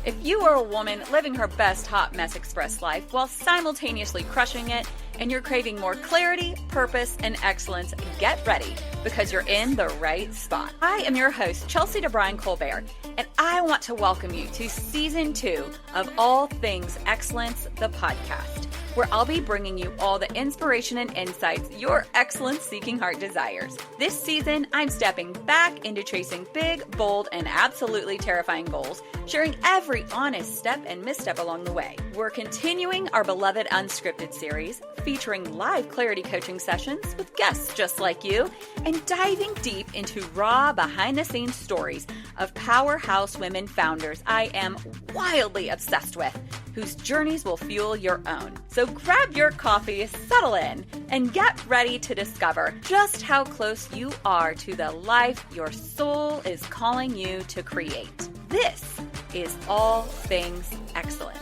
If you are a woman living her best hot mess express life while simultaneously crushing it, and you're craving more clarity, purpose, and excellence, get ready because you're in the right spot. I am your host, Chelsea DeBruin-Colbert, and I want to welcome you to Season 2 of All Things Excellence, the podcast, where I'll be bringing you all the inspiration and insights your excellence-seeking heart desires. This season, I'm stepping back into chasing big, bold, and absolutely terrifying goals, sharing every honest step and misstep along the way. We're continuing our beloved Unscripted series, featuring live clarity coaching sessions with guests just like you, and diving deep into raw behind-the-scenes stories of powerhouse women founders I am wildly obsessed with, whose journeys will fuel your own. So grab your coffee, settle in, and get ready to discover just how close you are to the life your soul is calling you to create. This is All Things Excellence.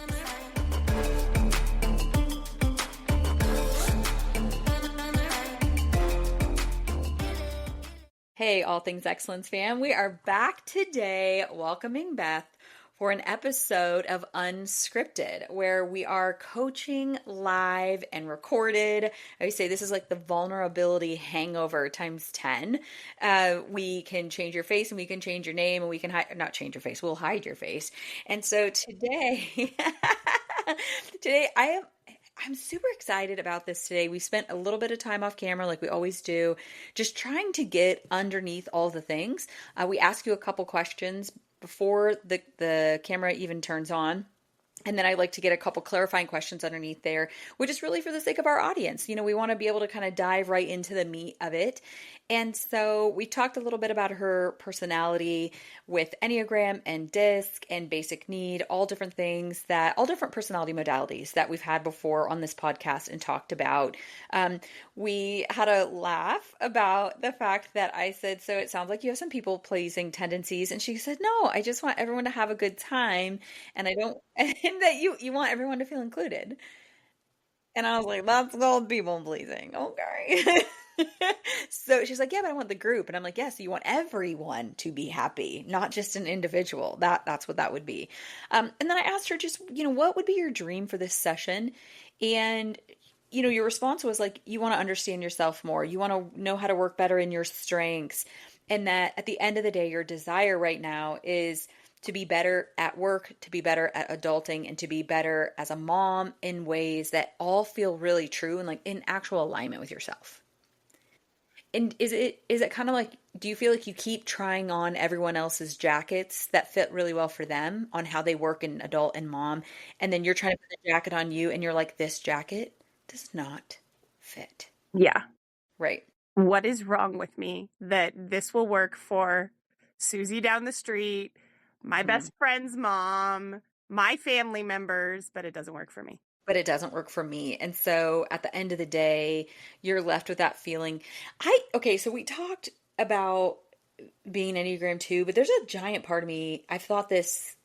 Hey, All Things Excellence fam. We are back today welcoming Beth for an episode of Unscripted, where we are coaching live and recorded. I always say this is like the vulnerability hangover times 10. We can change your face and we can change your name and we can not change your face, we'll hide your face. And so today, I'm super excited about this today. We spent a little bit of time off camera like we always do, just trying to get underneath all the things. We ask you a couple questions before the camera even turns on. And then I like to get a couple clarifying questions underneath there, which is really for the sake of our audience. You know, we want to be able to kind of dive right into the meat of it. And so we talked a little bit about her personality with Enneagram and DISC and basic need, all different things all different personality modalities that we've had before on this podcast and talked about. We had a laugh about the fact that I said, so it sounds like you have some people pleasing tendencies. And she said, no, I just want everyone to have a good time. And I don't, and that you want everyone to feel included. And I was like, that's called people pleasing. Okay. So she's like, yeah, but I want the group. And I'm like, yes, you want everyone to be happy, not just an individual. That's what that would be. And then I asked her just, what would be your dream for this session? And, your response was like, you want to understand yourself more. You want to know how to work better in your strengths. And that at the end of the day, your desire right now is to be better at work, to be better at adulting, and to be better as a mom in ways that all feel really true and like in actual alignment with yourself. And is it kind of like, do you feel like you keep trying on everyone else's jackets that fit really well for them on how they work in adult and mom, and then you're trying to put the jacket on you and you're like, this jacket does not fit? Yeah. Right. What is wrong with me that this will work for Susie down the street, my best friend's mom, my family members, but it doesn't work for me? But it doesn't work for me. And so at the end of the day, you're left with that feeling. So we talked about being Enneagram 2, but there's a giant part of me. I've thought this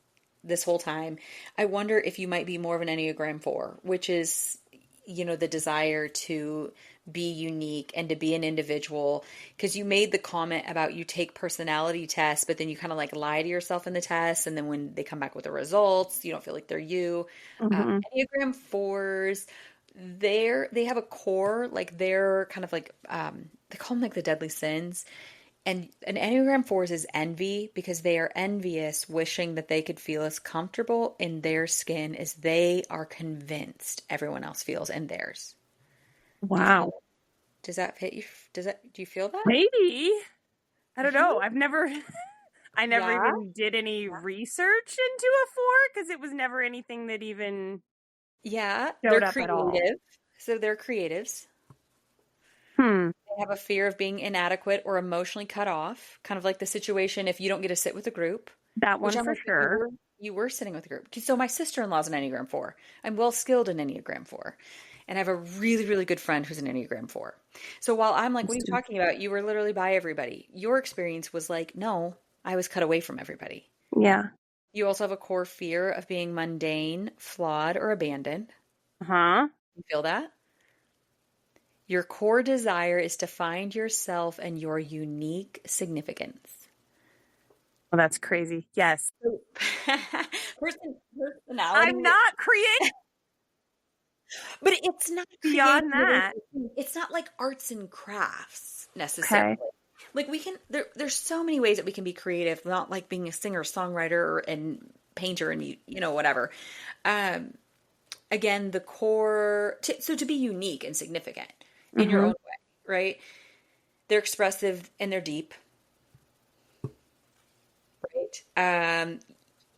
whole time. I wonder if you might be more of an Enneagram 4, which is, the desire to be unique and to be an individual. Because you made the comment about you take personality tests, but then you kind of like lie to yourself in the test. And then when they come back with the results, you don't feel like they're you. Mm-hmm. Enneagram 4s, they have a core, like they're kind of like, they call them like the deadly sins. And an Enneagram 4s is envy, because they are envious, wishing that they could feel as comfortable in their skin as they are convinced everyone else feels in theirs. Wow. Does that fit you? Do you feel that? Maybe. I don't know. I never even did any research into a 4, because it was never anything that even they're up at all. creative. So they're creatives. They have a fear of being inadequate or emotionally cut off, kind of like the situation if you don't get to sit with a group. That one for sure. You were sitting with a group. So my sister-in-law is an Enneagram 4. I'm well skilled in Enneagram 4. And I have a really, really good friend who's an Enneagram 4. So while I'm like, what are you talking about? You were literally by everybody. Your experience was like, no, I was cut away from everybody. Yeah. You also have a core fear of being mundane, flawed, or abandoned. Uh-huh. You feel that? Your core desire is to find yourself and your unique significance. Well, that's crazy. Yes. Personality, I'm not creative but it's not beyond creativity. that. It's not like arts and crafts necessarily. Okay. Like there's so many ways that we can be creative, not like being a singer, songwriter, and painter, and whatever. Um, Again, the core, so to be unique and significant in your Mm-hmm. own way, right? They're expressive and they're deep, right?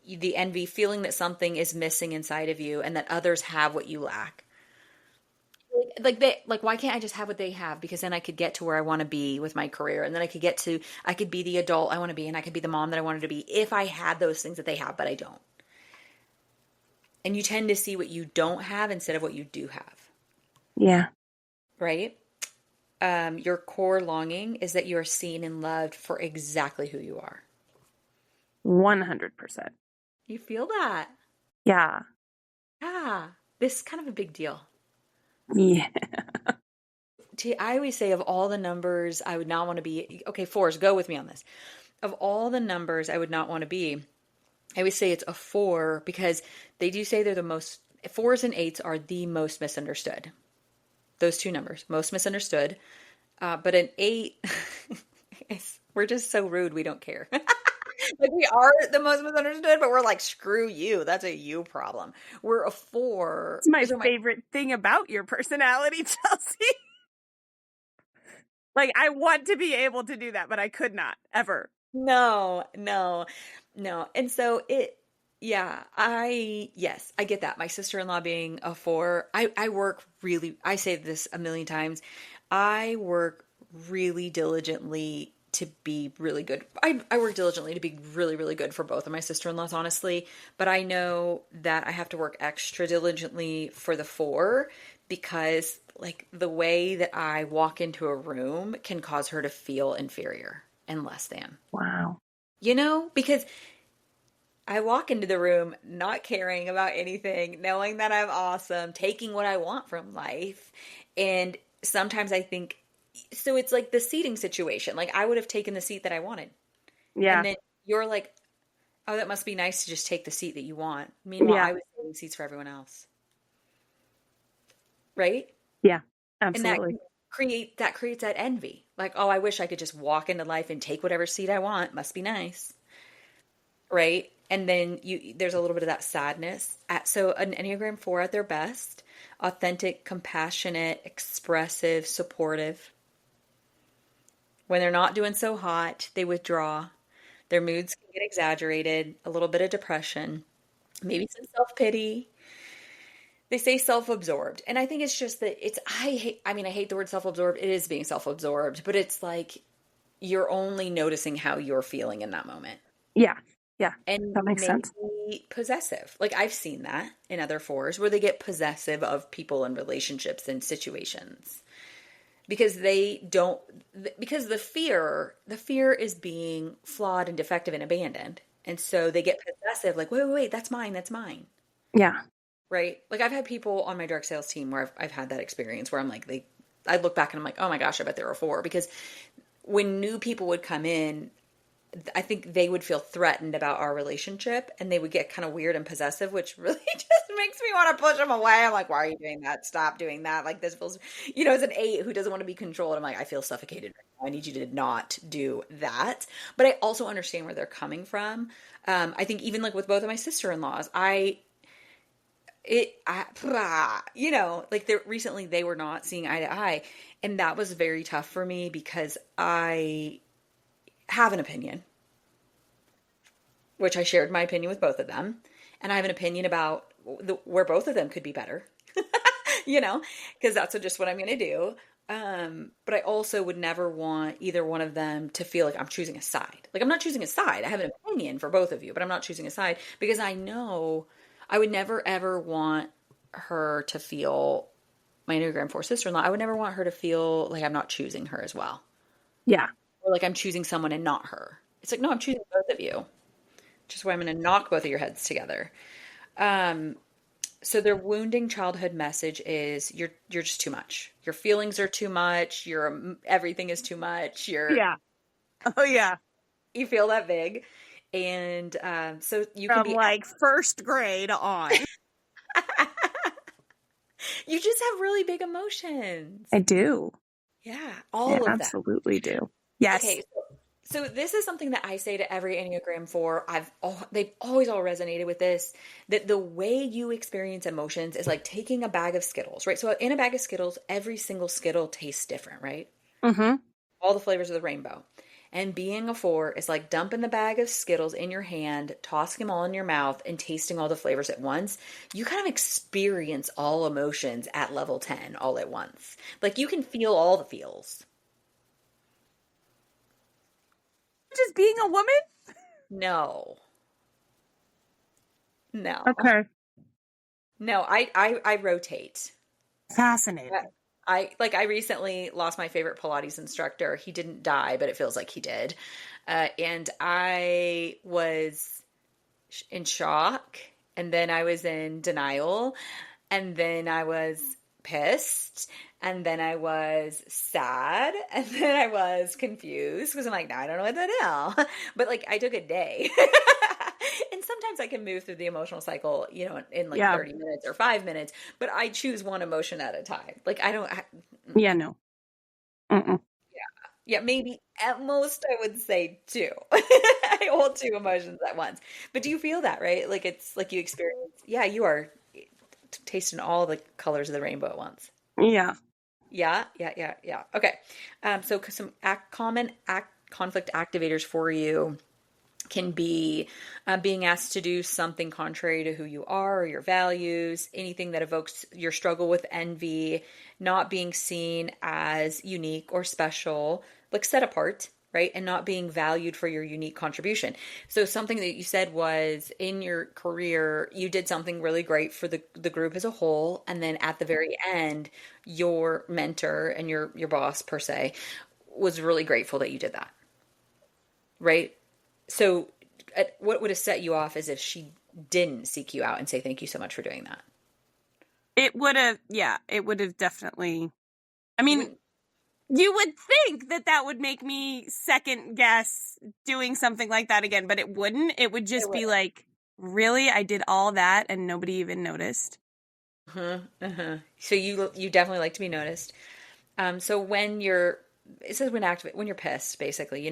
The envy, feeling that something is missing inside of you and that others have what you lack. Like why can't I just have what they have? Because then I could get to where I want to be with my career, and then I could be the adult I want to be, and I could be the mom that I wanted to be if I had those things that they have, but I don't. And you tend to see what you don't have instead of what you do have. Yeah. Right? Your core longing is that you are seen and loved for exactly who you are. 100%. You feel that? Yeah. Ah, this is kind of a big deal. Yeah. I always say of all the numbers I would not want to be, okay, fours, go with me on this. Of all the numbers I would not want to be, I always say it's a 4 because they do say they're the most, 4s and 8s are the most misunderstood. Those two numbers, most misunderstood. But an 8, we're just so rude, we don't care. Like we are the most misunderstood, but we're like, screw you. That's a you problem. We're a 4. It's my favorite thing about your personality, Chelsea. Like, I want to be able to do that, but I could not, ever. No. And so yes, I get that. My sister-in-law being a 4, I say this a million times. I work really diligently to be really good. I work diligently to be really, really good for both of my sister-in-laws, honestly. But I know that I have to work extra diligently for the 4 because like the way that I walk into a room can cause her to feel inferior and less than. Wow. Because I walk into the room not caring about anything, knowing that I'm awesome, taking what I want from life. And sometimes I think, so it's like the seating situation. Like I would have taken the seat that I wanted. Yeah. And then you're like, oh, that must be nice to just take the seat that you want. Meanwhile, Yeah. I was taking seats for everyone else. Right? Yeah. And that Absolutely. creates that envy. Like, oh, I wish I could just walk into life and take whatever seat I want. Must be nice. Right? And then there's a little bit of that sadness. So an Enneagram 4 at their best, authentic, compassionate, expressive, supportive. When they're not doing so hot, they withdraw. Their moods can get exaggerated, a little bit of depression, maybe some self-pity. They say self-absorbed. And I think it's just that I hate the word self-absorbed. It is being self-absorbed, but it's like you're only noticing how you're feeling in that moment. Yeah. Yeah. And That makes maybe sense. possessive. Like I've seen that in other 4s where they get possessive of people and relationships and situations because the fear is being flawed and defective and abandoned. And so they get possessive, like, wait, that's mine. Yeah. Right? Like I've had people on my direct sales team where I've had that experience where I'm like, I look back and I'm like, oh my gosh, I bet there were 4 because when new people would come in, I think they would feel threatened about our relationship and they would get kind of weird and possessive, which really just makes me want to push them away. I'm like, why are you doing that? Stop doing that. Like this feels, as an 8 who doesn't want to be controlled. I'm like, I feel suffocated right now. I need you to not do that. But I also understand where they're coming from. I think even like with both of my sister-in-laws, recently they were not seeing eye to eye. And that was very tough for me because I have an opinion, which I shared my opinion with both of them. And I have an opinion about where both of them could be better, because that's just what I'm going to do. But I also would never want either one of them to feel like I'm choosing a side. Like I'm not choosing a side. I have an opinion for both of you, but I'm not choosing a side because I know I would never ever want her to feel, my Enneagram 4 sister-in-law, I would never want her to feel like I'm not choosing her as well. Yeah. Or like I'm choosing someone and not her. It's like, no, I'm choosing both of you. Which is why I'm going to knock both of your heads together. So their wounding childhood message is you're just too much. Your feelings are too much. Everything is too much. Yeah. Oh yeah. You feel that big. And so you can From be, like first grade on. you just have really big emotions. I do. Yeah, I all of that. absolutely do. Yes. Okay, so this is something that I say to every Enneagram 4. They've always all resonated with this, that the way you experience emotions is like taking a bag of Skittles, right? So in a bag of Skittles, every single Skittle tastes different, right? Mm-hmm. All the flavors of the rainbow. And being a 4 is like dumping the bag of Skittles in your hand, tossing them all in your mouth, and tasting all the flavors at once. You kind of experience all emotions at level 10 all at once. Like you can feel all the feels. Just being a woman? No, no, Okay. no. I rotate. Fascinating. I recently lost my favorite Pilates instructor. He didn't die, but it feels like he did. And I was in shock, and then I was in denial, and then I was pissed, and then I was sad, and then I was confused because I'm like, now I don't know what the hell. But like I took a day. And sometimes I can move through the emotional cycle, in like Yeah. 30 minutes or 5 minutes, but I choose one emotion at a time. Like I don't, Yeah, no. Mm-mm. yeah, maybe at most I would say two. I hold two emotions at once. But do you feel that, right? Like it's like you experience, yeah, you are tasting all the colors of the rainbow at once. Yeah. Yeah, yeah, yeah, yeah. Okay. So some conflict activators for you can be being asked to do something contrary to who you are or your values, anything that evokes your struggle with envy, not being seen as unique or special, like set apart, right? And not being valued for your unique contribution. So something that you said was in your career, you did something really great for the group as a whole. And then at the very end, your mentor and your boss per se was really grateful that you did that, right? So, what would have set you off is if she didn't seek you out and say, thank you so much for doing that. It would have, yeah, it would have definitely. I You mean, wouldn't, you would think that that would make me second guess doing something like that again, but it wouldn't. It would it just would. be like, really? I did all that and nobody even noticed? Uh-huh, uh-huh. So you definitely like to be noticed. So it says when you're pissed, basically,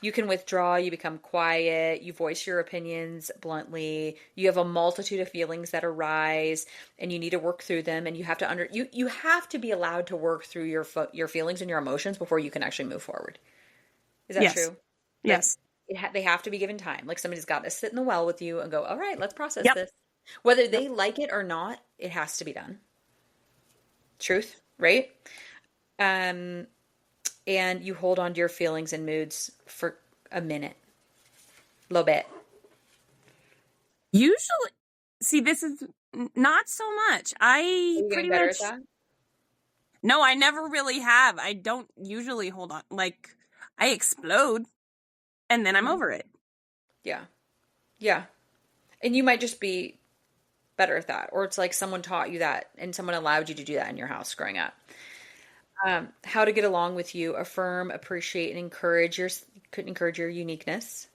you can withdraw, you become quiet, you voice your opinions bluntly, you have a multitude of feelings that arise, and you need to work through them, and you have to you have to be allowed to work through your feelings and your emotions before you can actually move forward. Is that Yes. true? Like Yes. they have to be given time. Like somebody's got to sit in the well with you and go, all right, let's process Yep. this. Whether Yep. they like it or not, it has to be done. Truth, right? Um, and you hold on to your feelings and moods for a minute, a little bit. Usually, see, this is not so much. Are I you getting pretty better at much, that? no, I never really have. I don't usually hold on. Like, I explode and then I'm Hmm. over it. Yeah. Yeah. And you might just be better at that. Or it's like someone taught you that and someone allowed you to do that in your house growing up. How to get along with you, affirm, appreciate, and encourage your uniqueness.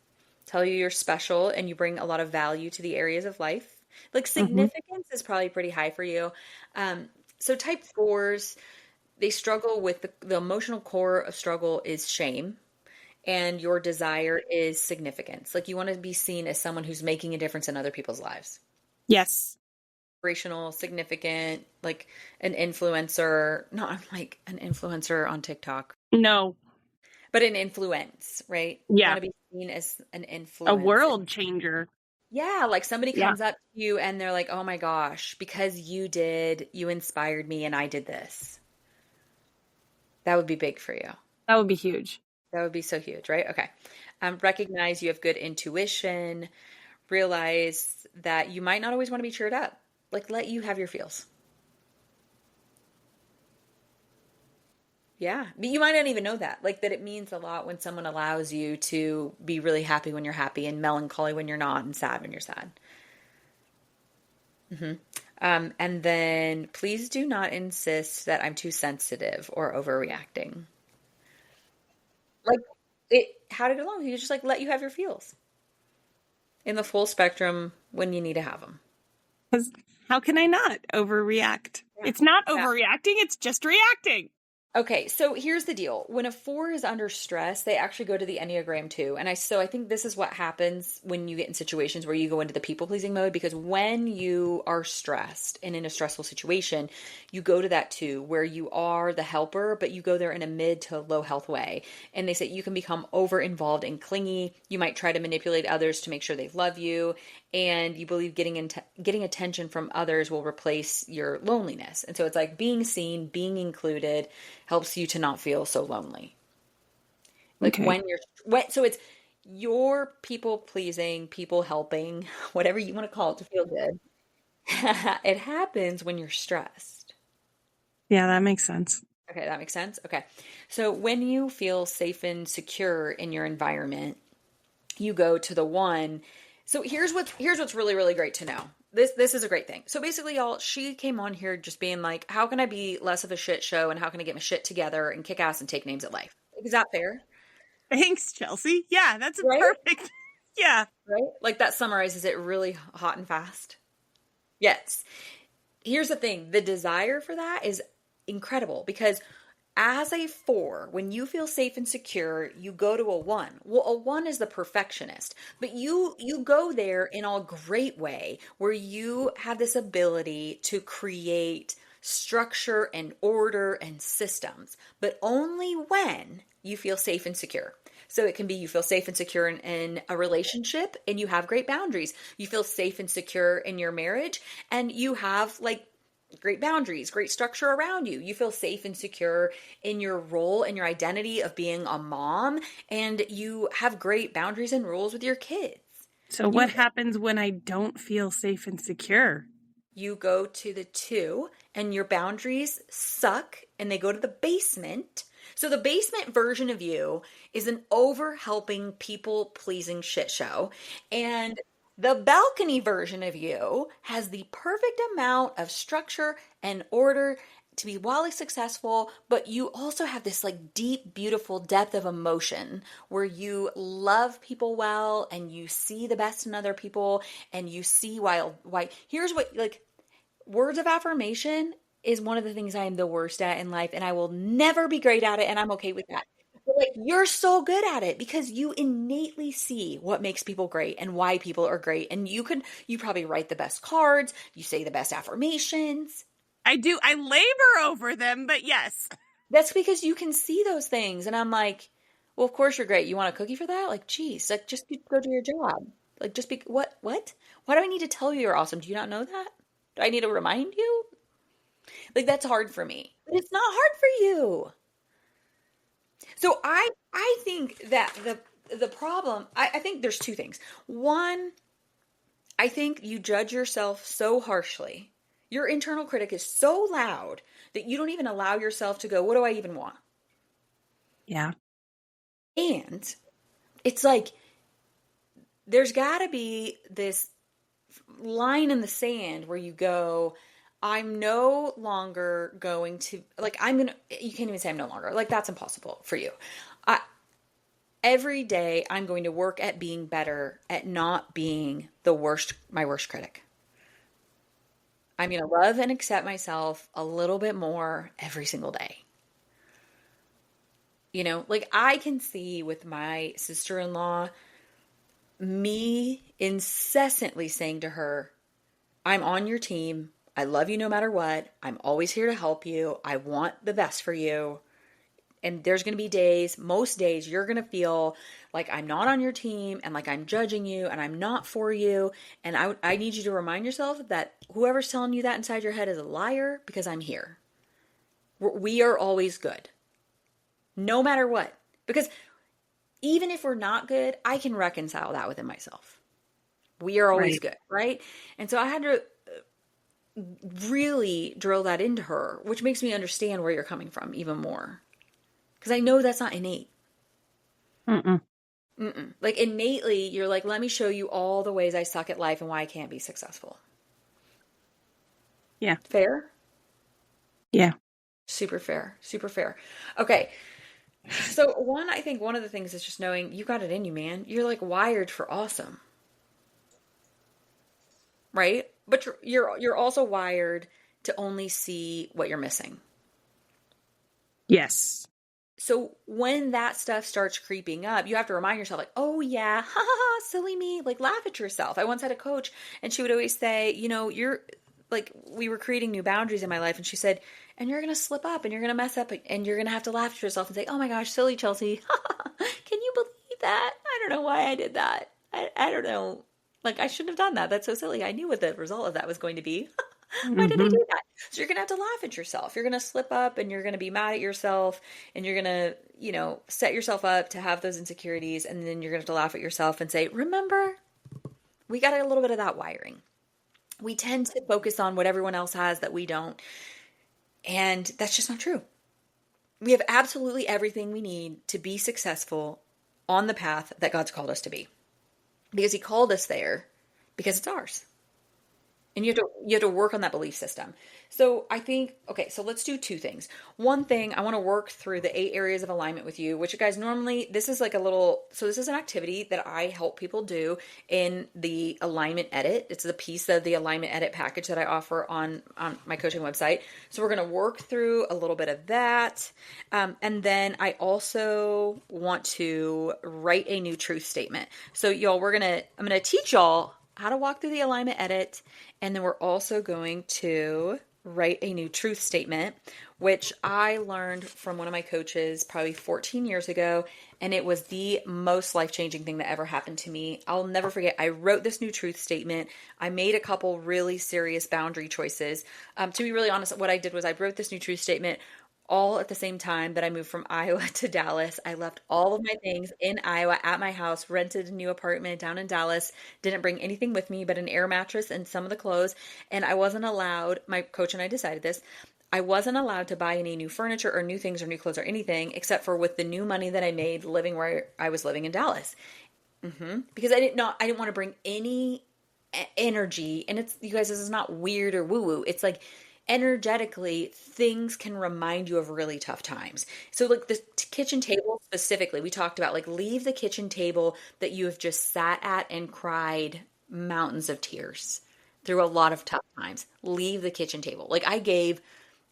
Tell you you're special and you bring a lot of value to the areas of life. Like Hmm. significance is probably pretty high for you. So type fours, they struggle with the emotional core of struggle is shame, and your desire is significance. Like you want to be seen as someone who's making a difference in other people's lives. Yes. Inspirational, significant, like an influencer, not like an influencer on TikTok, No. but an influence, right? You want Yeah. to be seen as an A influence. world changer. Yeah, like somebody Yeah. comes up to you and they're like, "Oh my gosh, because you inspired me and I did this." That would be big for you. That would be huge. That would be so huge, right? Okay. Recognize you have good intuition. Realize that you might not always want to be cheered up. Like, let you have your feels. Yeah. But you might not even know that. Like, that it means a lot when someone allows you to be really happy when you're happy and melancholy when you're not and sad when you're sad. And then please do not insist that I'm too sensitive or overreacting. Like, how to get along? You just like let you have your feels. in the full spectrum when you need to have them. Because how can I not overreact? Yeah. It's not Yeah. overreacting, it's just reacting. Okay, so here's the deal. When a 4 is under stress, they actually go to the Enneagram too. And I think this is what happens when you get in situations where you go into the people-pleasing mode, because when you are stressed and in a stressful situation, you go to that too, where you are the helper, but you go there in a mid to low health way. And they say you can become over-involved and clingy. You might try to manipulate others to make sure they love you, and you believe getting attention from others will replace your loneliness. And so it's like being seen, being included helps you to not feel so lonely. Like Okay. so it's your people pleasing, people helping, whatever you want to call it to feel good. It happens when you're stressed. Yeah, that makes sense. Okay, that makes sense. Okay. So when you feel safe and secure in your environment, you go to the 1. So here's what's really, really great to know. This is a great thing. So basically, y'all, she came on here just being like, how can I be less of a shit show, and how can I get my shit together and kick ass and take names at life? Is that fair? Thanks, Chelsea. Yeah, that's a Right? perfect. Yeah. Right? Like that summarizes it really hot and fast. Yes. Here's the thing. The desire for that is incredible, because as a 4, when you feel safe and secure, you go to a 1. Well, a 1 is the perfectionist, but you go there in a great way where you have this ability to create structure and order and systems, but only when you feel safe and secure. So it can be you feel safe and secure in a relationship and you have great boundaries. You feel safe and secure in your marriage and you have like great boundaries, great structure around you. You feel safe and secure in your role and your identity of being a mom, and you have great boundaries and rules with your kids. So what happens when I don't feel safe and secure? You go to the 2 and your boundaries suck and they go to the basement. So the basement version of you is an over-helping, people-pleasing shit show. And the balcony version of you has the perfect amount of structure and order to be wildly successful, but you also have this like deep, beautiful depth of emotion where you love people well and you see the best in other people and you see why here's what, like, words of affirmation is one of the things I am the worst at in life, and I will never be great at it, and I'm okay with that. But like, you're so good at it because you innately see what makes people great and why people are great. And you probably write the best cards, you say the best affirmations. I do. I labor over them, but yes. That's because you can see those things. And I'm like, well, of course you're great. You want a cookie for that? Like, geez, like go do your job. Like, just be, what? Why do I need to tell you you're awesome? Do you not know that? Do I need to remind you? Like, that's hard for me. But it's not hard for you. So I think that the problem, I think there's 2 things. One, I think you judge yourself so harshly. Your internal critic is so loud that you don't even allow yourself to go, what do I even want? Yeah. And it's like, there's got to be this line in the sand where you go, I'm no longer going to, like, you can't even say I'm no longer, like, that's impossible for you. Every day I'm going to work at being better, at not being my worst critic. I'm going to love and accept myself a little bit more every single day. You know, like, I can see with my sister-in-law, me incessantly saying to her, I'm on your team. I love you no matter what. I'm always here to help you. I want the best for you. And there's going to be days, most days, you're going to feel like I'm not on your team and like I'm judging you and I'm not for you. And I need you to remind yourself that whoever's telling you that inside your head is a liar, because I'm here. We are always good. No matter what. Because even if we're not good, I can reconcile that within myself. We are always good, right? And so I had to really drill that into her, which makes me understand where you're coming from even more. Because I know that's not innate. Like, innately, you're like, let me show you all the ways I suck at life and why I can't be successful. Yeah. Fair? Yeah. Super fair. Super fair. Okay. So I think one of the things is just knowing you got it in you, man. You're like wired for awesome. right? But you're also wired to only see what you're missing. Yes. So when that stuff starts creeping up, you have to remind yourself, like, oh yeah, ha ha ha, silly me, like laugh at yourself. I once had a coach and she would always say, you're like, we were creating new boundaries in my life, and she said, and you're gonna slip up and you're gonna mess up and you're gonna have to laugh at yourself and say, oh my gosh, silly Chelsea. Can you believe that? I don't know why I did that. I don't know. Like, I shouldn't have done that. That's so silly. I knew what the result of that was going to be. Why did I Mm-hmm. do that? So you're going to have to laugh at yourself. You're going to slip up and you're going to be mad at yourself and you're going to, set yourself up to have those insecurities. And then you're going to have to laugh at yourself and say, remember, we got a little bit of that wiring. We tend to focus on what everyone else has that we don't. And that's just not true. We have absolutely everything we need to be successful on the path that God's called us to be. Because he called us there because it's ours. And you have to work on that belief system. So I think, okay, so let's do two things. One thing, I want to work through the 8 areas of alignment with you, which you guys normally, this is like this is an activity that I help people do in the alignment edit. It's the piece of the alignment edit package that I offer on my coaching website. So we're going to work through a little bit of that. And then I also want to write a new truth statement. So y'all, I'm going to teach y'all how to walk through the alignment edit. And then we're also going to write a new truth statement, which I learned from one of my coaches probably 14 years ago. And it was the most life-changing thing that ever happened to me. I'll never forget. I wrote this new truth statement. I made a couple really serious boundary choices. To be really honest, what I did was I wrote this new truth statement all at the same time that I moved from Iowa to Dallas. I left all of my things in Iowa at my house, rented a new apartment down in Dallas, didn't bring anything with me but an air mattress and some of the clothes. And I wasn't allowed, my coach and I decided this, I wasn't allowed to buy any new furniture or new things or new clothes or anything except for with the new money that I made living where I was living in Dallas. Because I didn't want to bring any energy. And you guys, this is not weird or woo-woo. It's like, energetically, things can remind you of really tough times. So like the kitchen table specifically, we talked about like leave the kitchen table that you have just sat at and cried mountains of tears through a lot of tough times. Leave the kitchen table. Like I gave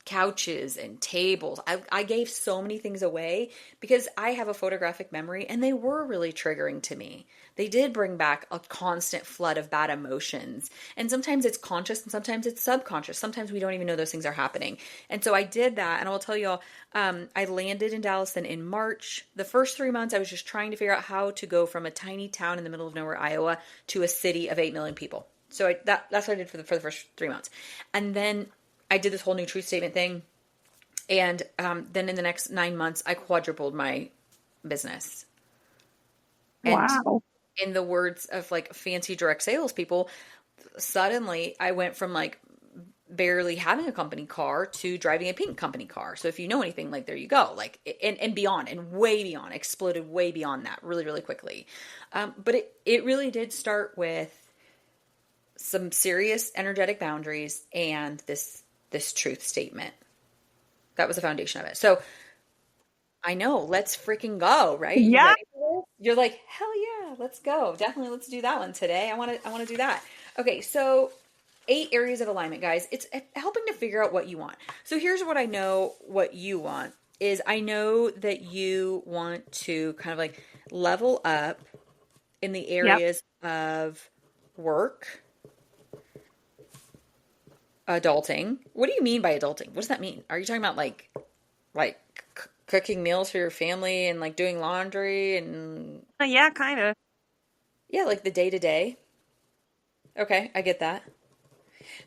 couches and tables. I gave so many things away because I have a photographic memory and they were really triggering to me. They did bring back a constant flood of bad emotions. And sometimes it's conscious and sometimes it's subconscious. Sometimes we don't even know those things are happening. And so I did that. And I will tell y'all, I landed in Dallas then in March. The first 3 months, I was just trying to figure out how to go from a tiny town in the middle of nowhere, Iowa, to a city of 8 million people. So that's what I did for the first 3 months. And then I did this whole new truth statement thing. And then in the next 9 months, I quadrupled my business. And Wow. in the words of like fancy direct salespeople, suddenly I went from like barely having a company car to driving a pink company car. So if you know anything, like there you go, like and beyond and way beyond, exploded way beyond that really, really quickly. But it really did start with some serious energetic boundaries and this truth statement. That was the foundation of it. So I know, let's freaking go, right? You Yeah. ready for this? You're like, hell yeah, let's go. Definitely let's do that one today. I want to do that. Okay, so 8 areas of alignment, guys. It's helping to figure out what you want. So here's what I know what you want is I know that you want to kind of like level up in the Yep. areas of work, adulting. What do you mean by adulting? What does that mean? Are you talking about like cooking meals for your family and like doing laundry and Yeah, kind of. yeah, like the day to day? Okay, I get that.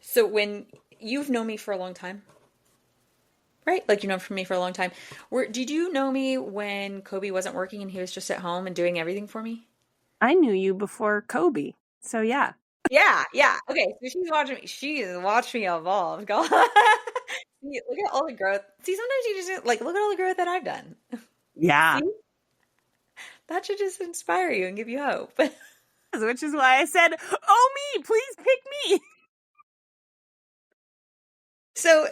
So when you've known me for a long time, right? Like you know me for a long time. Did you know me when Kobe wasn't working and he was just at home and doing everything for me? I knew you before Kobe. So yeah. Yeah, yeah. Okay, so she's watching me. She's watched me evolve. Go. See, look at all the growth. See, sometimes you just like look at all the growth that I've done. Yeah. See, that should just inspire you and give you hope. Which is why I said, oh, me, please pick me. So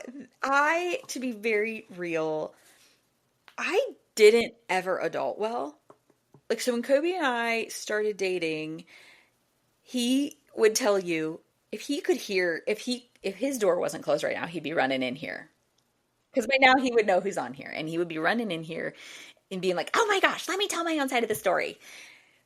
to be very real, I didn't ever adult well. Like, so when Kobe and I started dating, he would tell you, if he could hear, if his door wasn't closed right now, he'd be running in here. Because by now he would know who's on here, and he would be running in here and being like, "Oh my gosh, let me tell my own side of the story."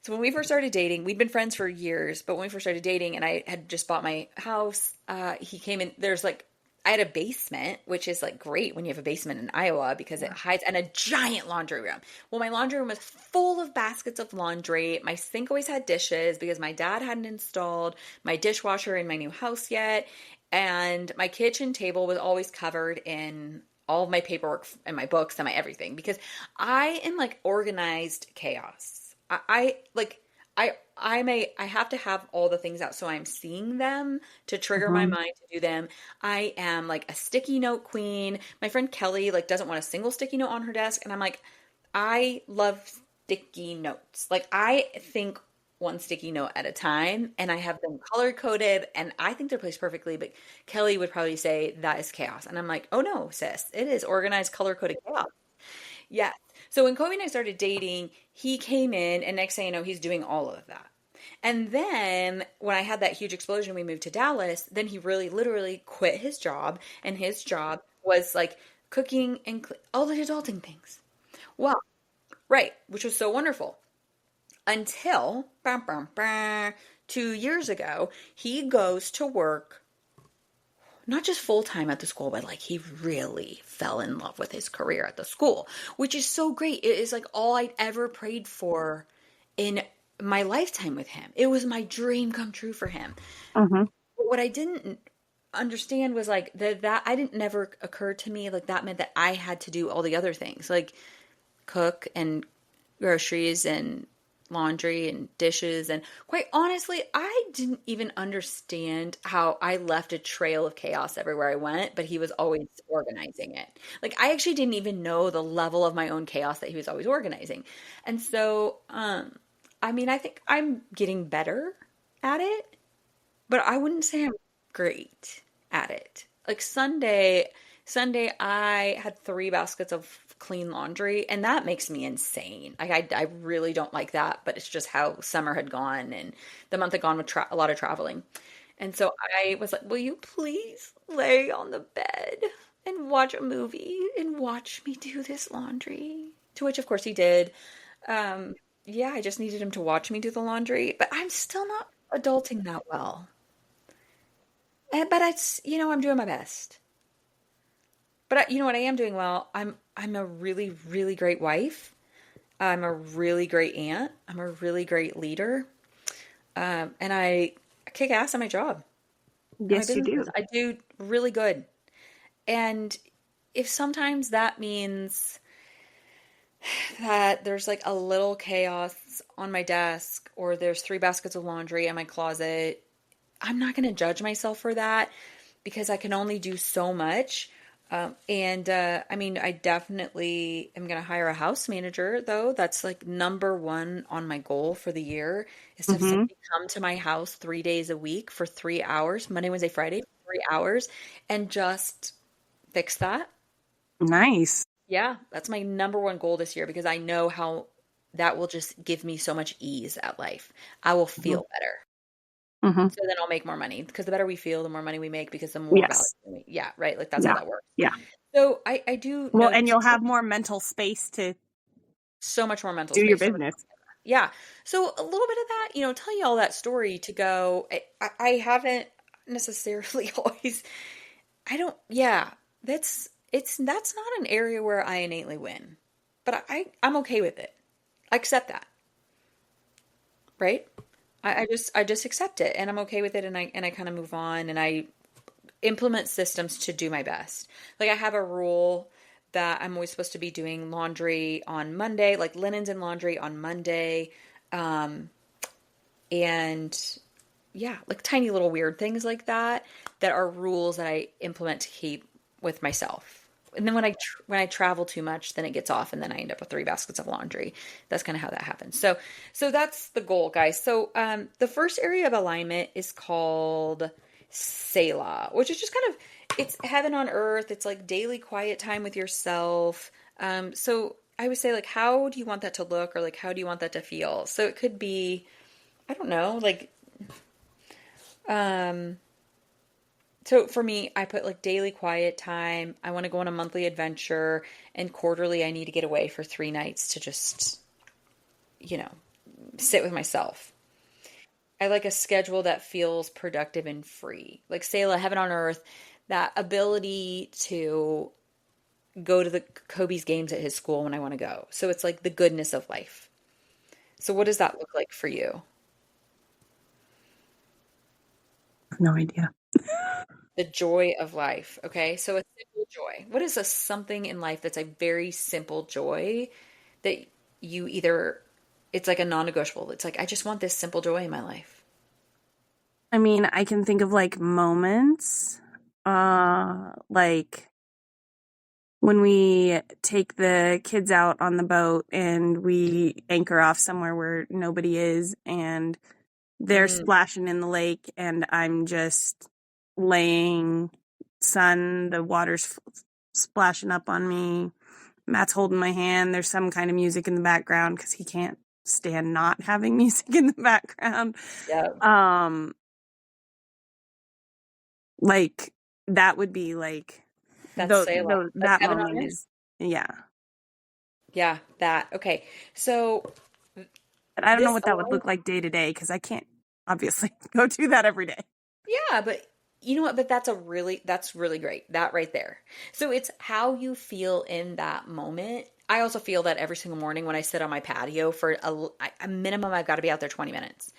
So when we first started dating, we'd been friends for years, but when we first started dating and I had just bought my house, he came in, there's like, I had a basement, which is like great when you have a basement in Iowa because it hides, and a giant laundry room. Well, my laundry room was full of baskets of laundry. My sink always had dishes because my dad hadn't installed my dishwasher in my new house yet. And my kitchen table was always covered in all of my paperwork and my books and my everything because I am like organized chaos. I have to have all the things out so I'm seeing them to trigger my Mhm. mind to do them. I am like a sticky note queen. My friend Kelly like doesn't want a single sticky note on her desk, and I'm like, I love sticky notes. Like I think one sticky note at a time, and I have them color coded, and I think they're placed perfectly. But Kelly would probably say that is chaos, and I'm like, oh no, sis, it is organized, color coded chaos. Yes. So when Kobe and I started dating, he came in, and next thing you know, he's doing all of that. And then when I had that huge explosion, we moved to Dallas, then he really literally quit his job, and his job was like cooking and all the adulting things. Well, right, which was so wonderful until 2 years ago, he goes to work not just full time at the school, but like he really fell in love with his career at the school, which is so great. It is like all I'd ever prayed for in my lifetime with him. It was my dream come true for him. Mhm. But what I didn't understand was like that I didn't never occur to me like that meant that I had to do all the other things like cook and groceries and laundry and dishes. And quite honestly, I didn't even understand how I left a trail of chaos everywhere I went, but he was always organizing it. Like I actually didn't even know the level of my own chaos that he was always organizing. And so, I mean, I think I'm getting better at it, but I wouldn't say I'm great at it. Like Sunday I had 3 baskets of clean laundry, and that makes me insane. Like I really don't like that, but it's just how summer had gone and the month had gone with a lot of traveling. And so I was like, "Will you please lay on the bed and watch a movie and watch me do this laundry?" To which, of course, he did. Um, yeah, I just needed him to watch me do the laundry, but I'm still not adulting that well. But it's, I'm doing my best. But you know what I am doing well? I'm a really, really great wife. I'm a really great aunt. I'm a really great leader. And I kick ass at my job and my Yes, you businesses. do. I do really good. And if sometimes that means that there's like a little chaos on my desk or there's 3 baskets of laundry in my closet, I'm not going to judge myself for that because I can only do so much. I mean, I definitely am going to hire a house manager, though. That's like number one on my goal for the year is to have Mhm. somebody come to my house 3 days a week for 3 hours, Monday, Wednesday, Friday, 3 hours, and just fix that. Nice. Yeah, that's my number one goal this year because I know how that will just give me so much ease at life. I will Mhm. feel better. Mhm. So then I'll make more money because the better we feel, the more money we make because the more value Yes. we, yeah, right. Like that's how Yeah. that works. Yeah. So I do Well, know and you'll have more mental space to so much more mental do your space. So much business. yeah. So a little bit of that, tell you all that story to go. I haven't necessarily always, I don't, yeah, that's not an area where I innately win, but I'm okay with it. I accept that, right? I just accept it and I'm okay with it and I kind of move on and I implement systems to do my best. Like I have a rule that I'm always supposed to be doing laundry on Monday, like linens and laundry on Monday. Um, and yeah, like tiny little weird things like that that are rules that I implement to keep with myself. And then when I travel too much, then it gets off, and then I end up with 3 baskets of laundry. That's kind of how that happens. So that's the goal, guys. So the first area of alignment is called Selah, which is just kind of it's heaven on earth. It's like daily quiet time with yourself. So I would say like, how do you want that to look, or like how do you want that to feel? So it could be, I don't know, like So for me, I put like daily quiet time. I want to go on a monthly adventure, and quarterly, I need to get away for 3 nights to just, you know, sit with myself. I like a schedule that feels productive and free. Like Selah, Heaven on Earth, that ability to go to the Kobe's games at his school when I want to go. So it's like the goodness of life. So what does that look like for you? No idea. The joy of life. Okay. So a simple joy. What is a something in life that's a very simple joy that you either, it's like a non-negotiable. It's like, I just want this simple joy in my life. I mean, I can think of like moments, like when we take the kids out on the boat and we anchor off somewhere where nobody is and they're Mm, splashing in the lake and I'm just laying sun, the water's splashing up on me. Matt's holding my hand. There's some kind of music in the background because he can't stand not having music in the background. yeah. Um, like that would be like That's Selah. That's that heaven on moment earth. is, yeah. Yeah, that. Okay. So But I don't know this what that would alone, look like day to day because I can't obviously go do that every day. yeah, but you know what? But that's really great. That right there. So it's how you feel in that moment. I also feel that every single morning when I sit on my patio for a minimum, I've got to be out there 20 minutes.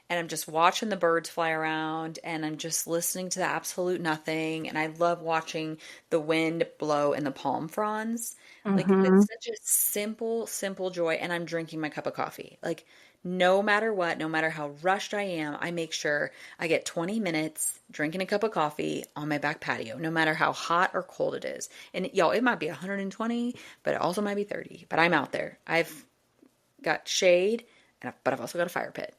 And I'm just watching the birds fly around and I'm just listening to the absolute nothing. And I love watching the wind blow in the palm fronds. Like Mm-hmm. it's such a simple, simple joy. And I'm drinking my cup of coffee. Like no matter what, no matter how rushed I am, I make sure I get 20 minutes drinking a cup of coffee on my back patio, no matter how hot or cold it is. And y'all, it might be 120, but it also might be 30. But I'm out there. I've got shade, but I've also got a fire pit.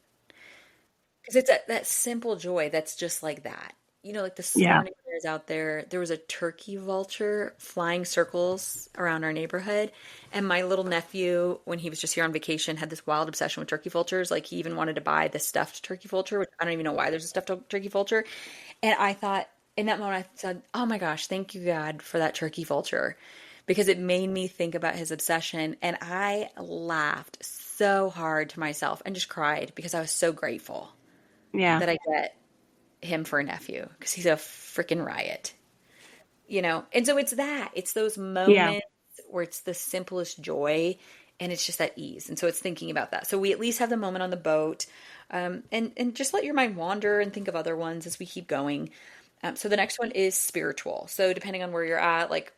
Because it's that simple joy that's just like that. You know, like this Yeah. morning when I was out there, there was a turkey vulture flying circles around our neighborhood. And my little nephew, when he was just here on vacation, had this wild obsession with turkey vultures. Like he even wanted to buy the stuffed turkey vulture, which I don't even know why there's a stuffed turkey vulture. And I thought, in that moment, I said, oh my gosh, thank you, God, for that turkey vulture. Because it made me think about his obsession. And I laughed so hard to myself and just cried because I was so grateful Yeah. that I get him for a nephew because he's a freaking riot, you know? And so it's that, it's those Yeah. moments where it's the simplest joy and it's just that ease. And so it's thinking about that. So we at least have the moment on the boat, and just let your mind wander and think of other ones as we keep going. So the next one is spiritual. So depending on where you're at, like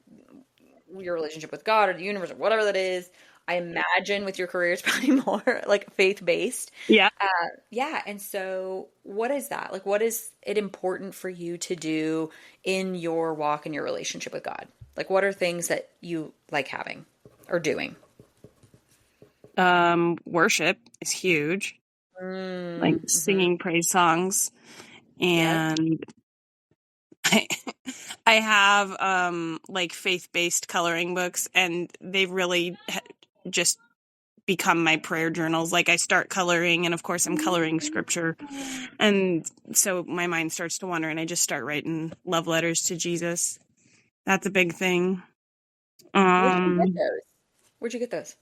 your relationship with God or the universe or whatever that is, I imagine with your career it's probably more like faith based. Yeah. Yeah. And so, what is that? Like, what is it important for you to do in your walk in your relationship with God? Like, what are things that you like having or doing? Worship is huge. Like Mm-hmm. singing praise songs. Yes. And I, I have like faith-based coloring books and they've really just become my prayer journals. Like I start coloring and of course I'm coloring scripture. And so my mind starts to wander and I just start writing love letters to Jesus. That's a big thing. Where'd you get Um, those? Where'd you get those?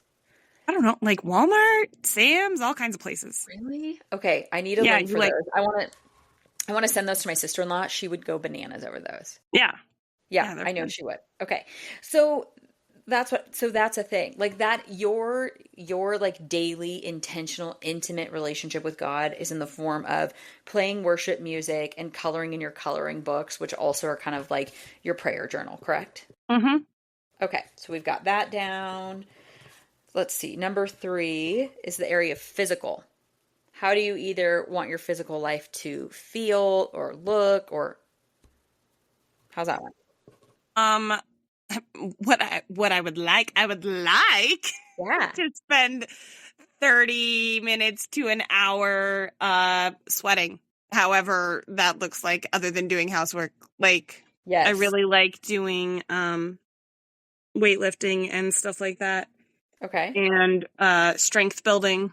I don't know, like Walmart, Sam's, all kinds of places. Really? Okay, I need a Yeah, link you for like, those. I want to send those to my sister-in-law. She would go bananas over those. yeah, Yeah, yeah, they're I know fun. she would. Okay. So that's a thing. Like that your like daily intentional intimate relationship with God is in the form of playing worship music and coloring in your coloring books, which also are kind of like your prayer journal, correct? Mm-hmm. Okay. So we've got that down. Let's see. Number 3 is the area of physical. How do you either want your physical life to feel or look, or how's that one? Um, what I would like Yeah. to spend 30 minutes to an hour sweating. However, that looks like other than doing housework. Like I Yes. really like doing weightlifting and stuff like that Okay. and strength building.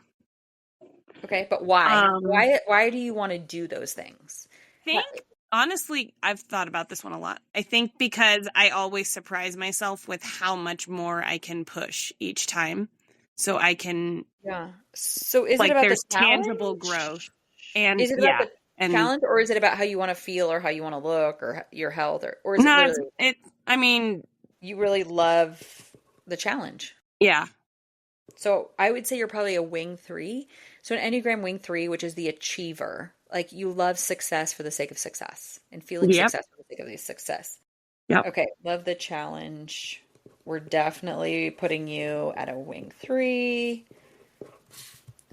Okay, but why? Um Why do you want to do those things? think What- honestly, I've thought about this one a lot. I think because I always surprise myself with how much more I can push each time. So I can, Yeah. So is it like, about the there's tangible growth. challenge? And Is it about yeah. the And challenge, or is it about how you want to feel or how you want to look or your health, or is it no, literally I mean, you really love the challenge? yeah. So I would say you're probably a wing three. So an Enneagram wing three, which is the achiever, like you love success for the sake of success and feeling Yep. success for the sake of the success. Yep. Okay, love the challenge. We're definitely putting you at a wing three.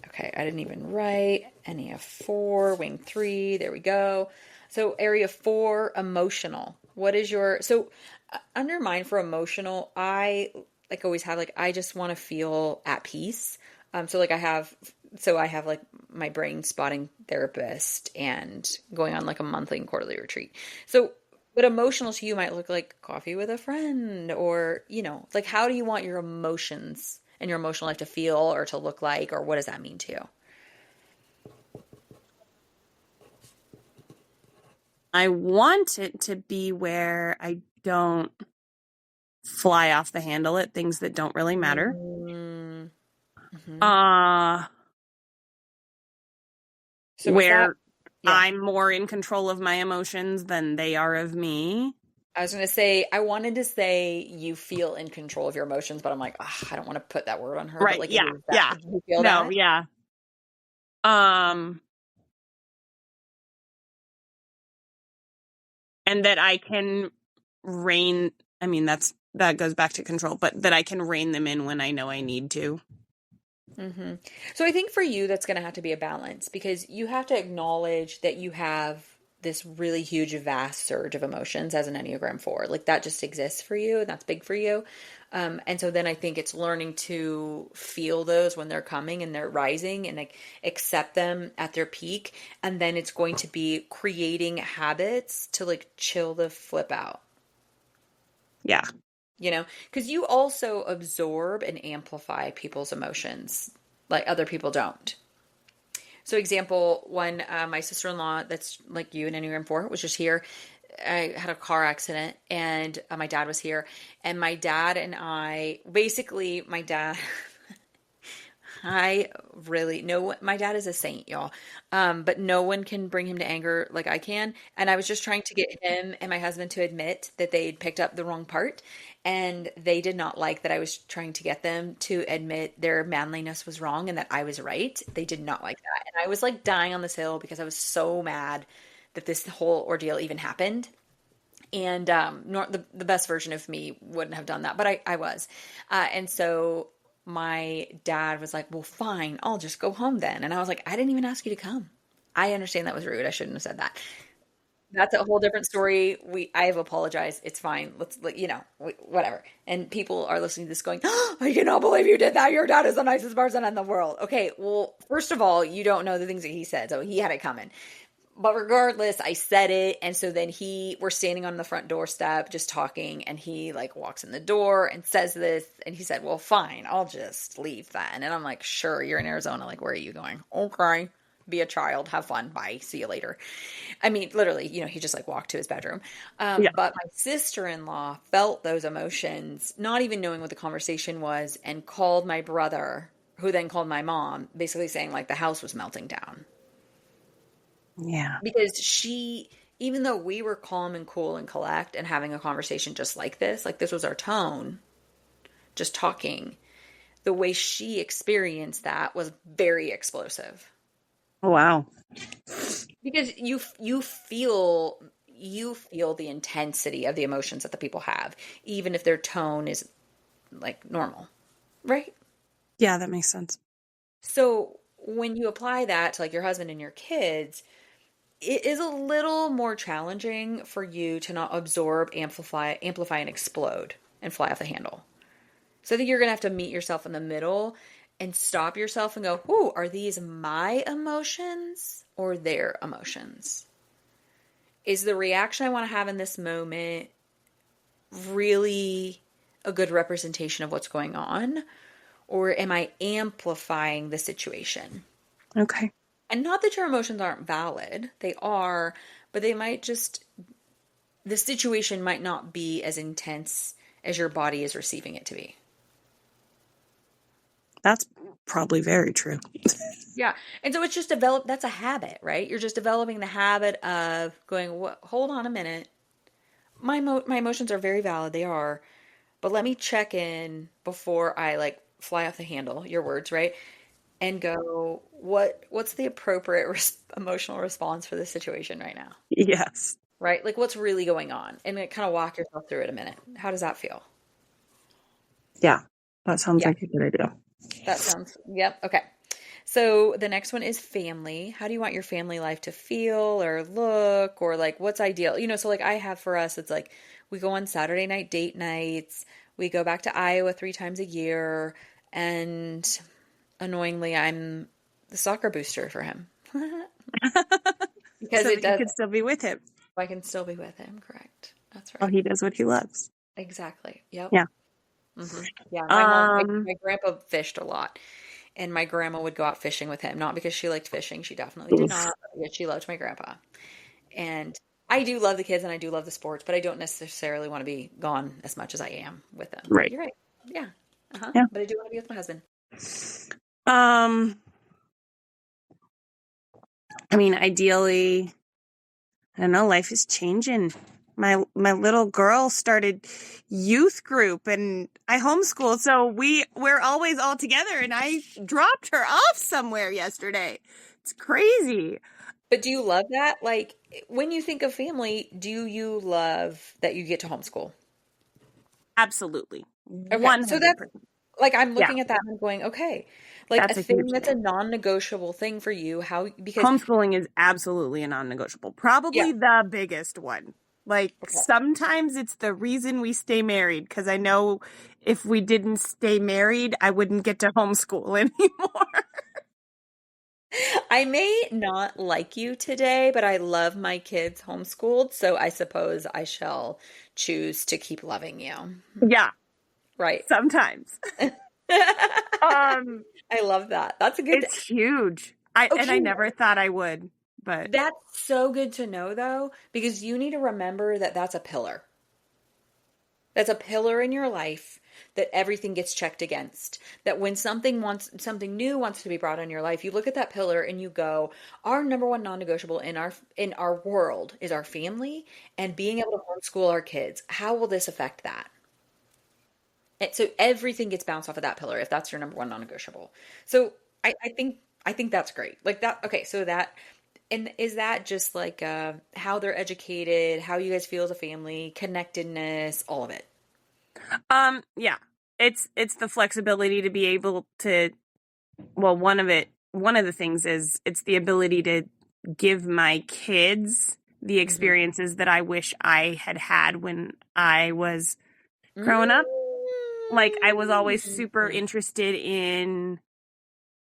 Okay, I didn't even write. NEF4, wing three. There we go. So area four, emotional. What is your, so under mine for emotional, I like always have like, I just want to feel at peace. So like I have like my brain spotting therapist and going on like a monthly and quarterly retreat. So what emotional to you might look like coffee with a friend or, like how do you want your emotions and your emotional life to feel or to look like, or what does that mean to you? I want it to be where I don't fly off the handle at things that don't really matter. Mm-hmm. Uh, So is that, where yeah, I'm more in control of my emotions than they are of me. I was going to say, I wanted to say you feel in control of your emotions, but I'm like, I don't want to put that word on her, but Right. like it Yeah. is that. Yeah. Do you feel No. that? Yeah. Um, and that I can rein, I mean, that goes back to control, but that I can rein them in when I know I need to. Mm-hmm. So I think for you, that's going to have to be a balance because you have to acknowledge that you have this really huge, vast surge of emotions as an Enneagram 4. Like that just exists for you and that's big for you. And so then I think it's learning to feel those when they're coming and they're rising and like accept them at their peak. And then it's going to be creating habits to like chill the flip out. Yeah. Because you also absorb and amplify people's emotions like other people don't. So, example, when my sister-in-law, that's like you in Enneagram 4, was just here, I had a car accident and my dad was here. And my dad and I, basically, my dad, I really no. My dad is a saint, y'all. But no one can bring him to anger like I can. And I was just trying to get him and my husband to admit that they'd picked up the wrong part, and they did not like that I was trying to get them to admit their manliness was wrong and that I was right. They did not like that, and I was like dying on this hill because I was so mad that this whole ordeal even happened. And the best version of me wouldn't have done that, but I was. And so my dad was like, well, fine, I'll just go home then. And I was like, I didn't even ask you to come. I understand that was rude. I shouldn't have said that. That's a whole different story. I have apologized. It's fine. Whatever. And people are listening to this going, oh, I cannot believe you did that. Your dad is the nicest person in the world. Okay. Well, first of all, you don't know the things that he said. So he had it coming. But regardless, I said it. And so then we're standing on the front doorstep just talking. And he like walks in the door and says this. And he said, well, fine, I'll just leave then. And I'm like, sure, you're in Arizona. Like, where are you going? Okay. Be a child. Have fun. Bye. See you later. I mean, literally, he just like walked to his bedroom. Yeah. But my sister-in-law felt those emotions, not even knowing what the conversation was, and called my brother, who then called my mom, basically saying like the house was melting down. Yeah. Because even though we were calm and cool and collect and having a conversation just like this was our tone, just talking, the way she experienced that was very explosive. Oh, wow. Because you feel the intensity of the emotions that the people have, even if their tone is like normal, right? Yeah, that makes sense. So when you apply that to like your husband and your kids, it is a little more challenging for you to not absorb, amplify, and explode and fly off the handle. So I think you're gonna have to meet yourself in the middle and stop yourself and go, "Ooh, are these my emotions or their emotions? Is the reaction I want to have in this moment really a good representation of what's going on? Or am I amplifying the situation?" Okay. And not that your emotions aren't valid, they are, but they might just, the situation might not be as intense as your body is receiving it to be. That's probably very true. Yeah. And so it's just that's a habit, right? You're just developing the habit of going, what, hold on a minute. My emotions are very valid. They are. But let me check in before I like fly off the handle, your words, right? And go, what's the appropriate emotional response for this situation right now? Yes. Right? Like what's really going on? And then kind of walk yourself through it a minute. How does that feel? Yeah. That sounds Yeah, like a good idea. that sounds, yep. Okay. So the next one is family. How do you want your family life to feel or look or like what's ideal? So like I have for us, it's like we go on Saturday night date nights. We go back to Iowa 3 times a year. And annoyingly, I'm the soccer booster for him because So it that you does, could still be with him I can still be with him. Correct. That's while right. he does what he loves. Exactly. Yep. Yeah. Yeah. My mom, Um, my grandpa fished a lot. And my grandma would go out fishing with him, not because she liked fishing. She definitely did oof. not, but yet she loved my grandpa. And I do love the kids and I do love the sports, but I don't necessarily want to be gone as much as I am with them. But Right. you're right. Yeah. Yeah. But I do want to be with my husband. Um, I mean, ideally, I don't know, life is changing. My little girl started youth group and I homeschool, so we're always all together and I dropped her off somewhere yesterday. It's crazy. But do you love that? Like, when you think of family, do you love that you get to homeschool? Absolutely. Okay. So that's 100%. like, I'm Yeah, looking at that and I'm going, okay, like a that's a thing huge that's thing. a non-negotiable thing for you. How, because, Homeschooling is absolutely a non-negotiable. yeah. Probably the biggest one. Like Okay. sometimes it's the reason we stay married because I know if we didn't stay married, I wouldn't get to homeschool anymore. I may not like you today, but I love my kids homeschooled, so I suppose I shall choose to keep loving you. Yeah, Right. sometimes. Um, I love that. That's a good. it's huge. I Okay, never thought I would, but that's so good to know though, because you need to remember that that's a pillar. That's a pillar in your life that everything gets checked against. That when something new wants to be brought in your life, you look at that pillar and you go, our number one non-negotiable in our world is our family and being able to homeschool our kids. How will this affect that? And so everything gets bounced off of that pillar if that's your number one non-negotiable. So I think that's great. Like that. Okay, so that and is that just like how they're educated, how you guys feel as a family, connectedness, all of it? yeah. It's the flexibility to be able to well, one of the things is it's the ability to give my kids the Mm-hmm. experiences that I wish I had had when I was growing up. Like I was always super Mm. interested in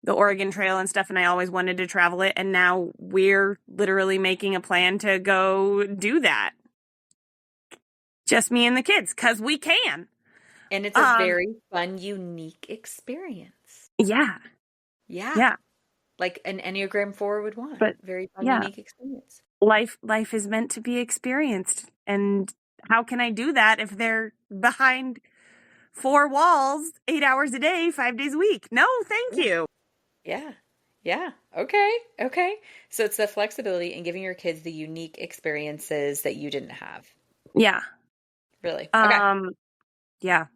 the Oregon Trail and stuff, and I always wanted to travel it. And now we're literally making a plan to go do that. Just me and the kids, because we can. And it's a Um, very fun, unique experience. yeah, Yeah, yeah. like an Enneagram 4 would want. But Very fun, yeah, unique experience. life is meant to be experienced. And how can I do that if they're behind four walls, 8 hours a day, 5 days a week? No, thank Yeah. you. Yeah. Yeah. Okay. Okay. So it's the flexibility and giving your kids the unique experiences that you didn't have. Yeah. Really. Okay. Um, yeah.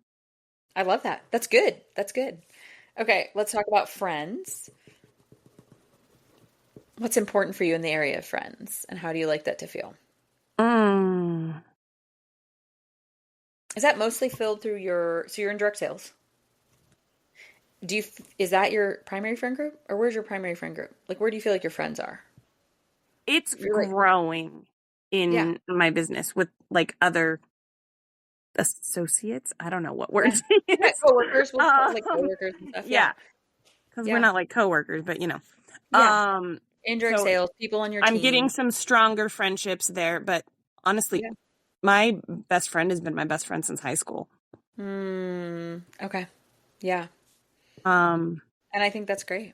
I love that. That's good. That's good. Okay. Let's talk about friends. What's important for you in the area of friends and how do you like that to feel? Mm. Is that mostly filled through so you're in direct sales? Is that your primary friend group or where's your primary friend group? Like, where do you feel like your friends are? It's You're like, growing yeah, in my business with like other associates. I don't know what yeah, word to yeah. use. Coworkers, we'll call like Um, coworkers and stuff. Yeah, yeah, because we're yeah, not like coworkers, but yeah. Um, Indirect so sales, people on your I'm getting team. some stronger friendships there, but honestly, Yeah. my best friend has been my best friend since high school. Hmm. Okay. Yeah. Um, And I think that's great.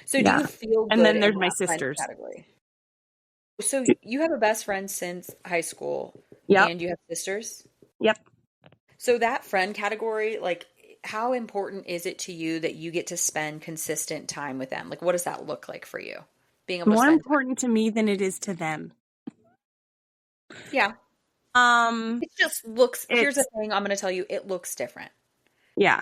So do Yeah. you feel And good then in there's my that friend sisters. category? So you have a best friend since high school Yep. and you have sisters? Yep. So that friend category, like how important is it to you that you get to spend consistent time with them? Like what does that look like for you? Being able to More spend time. important to me than it is to them. Yeah. Um, It just looks, here's the it's thing I'm going to tell you, it looks different. yeah.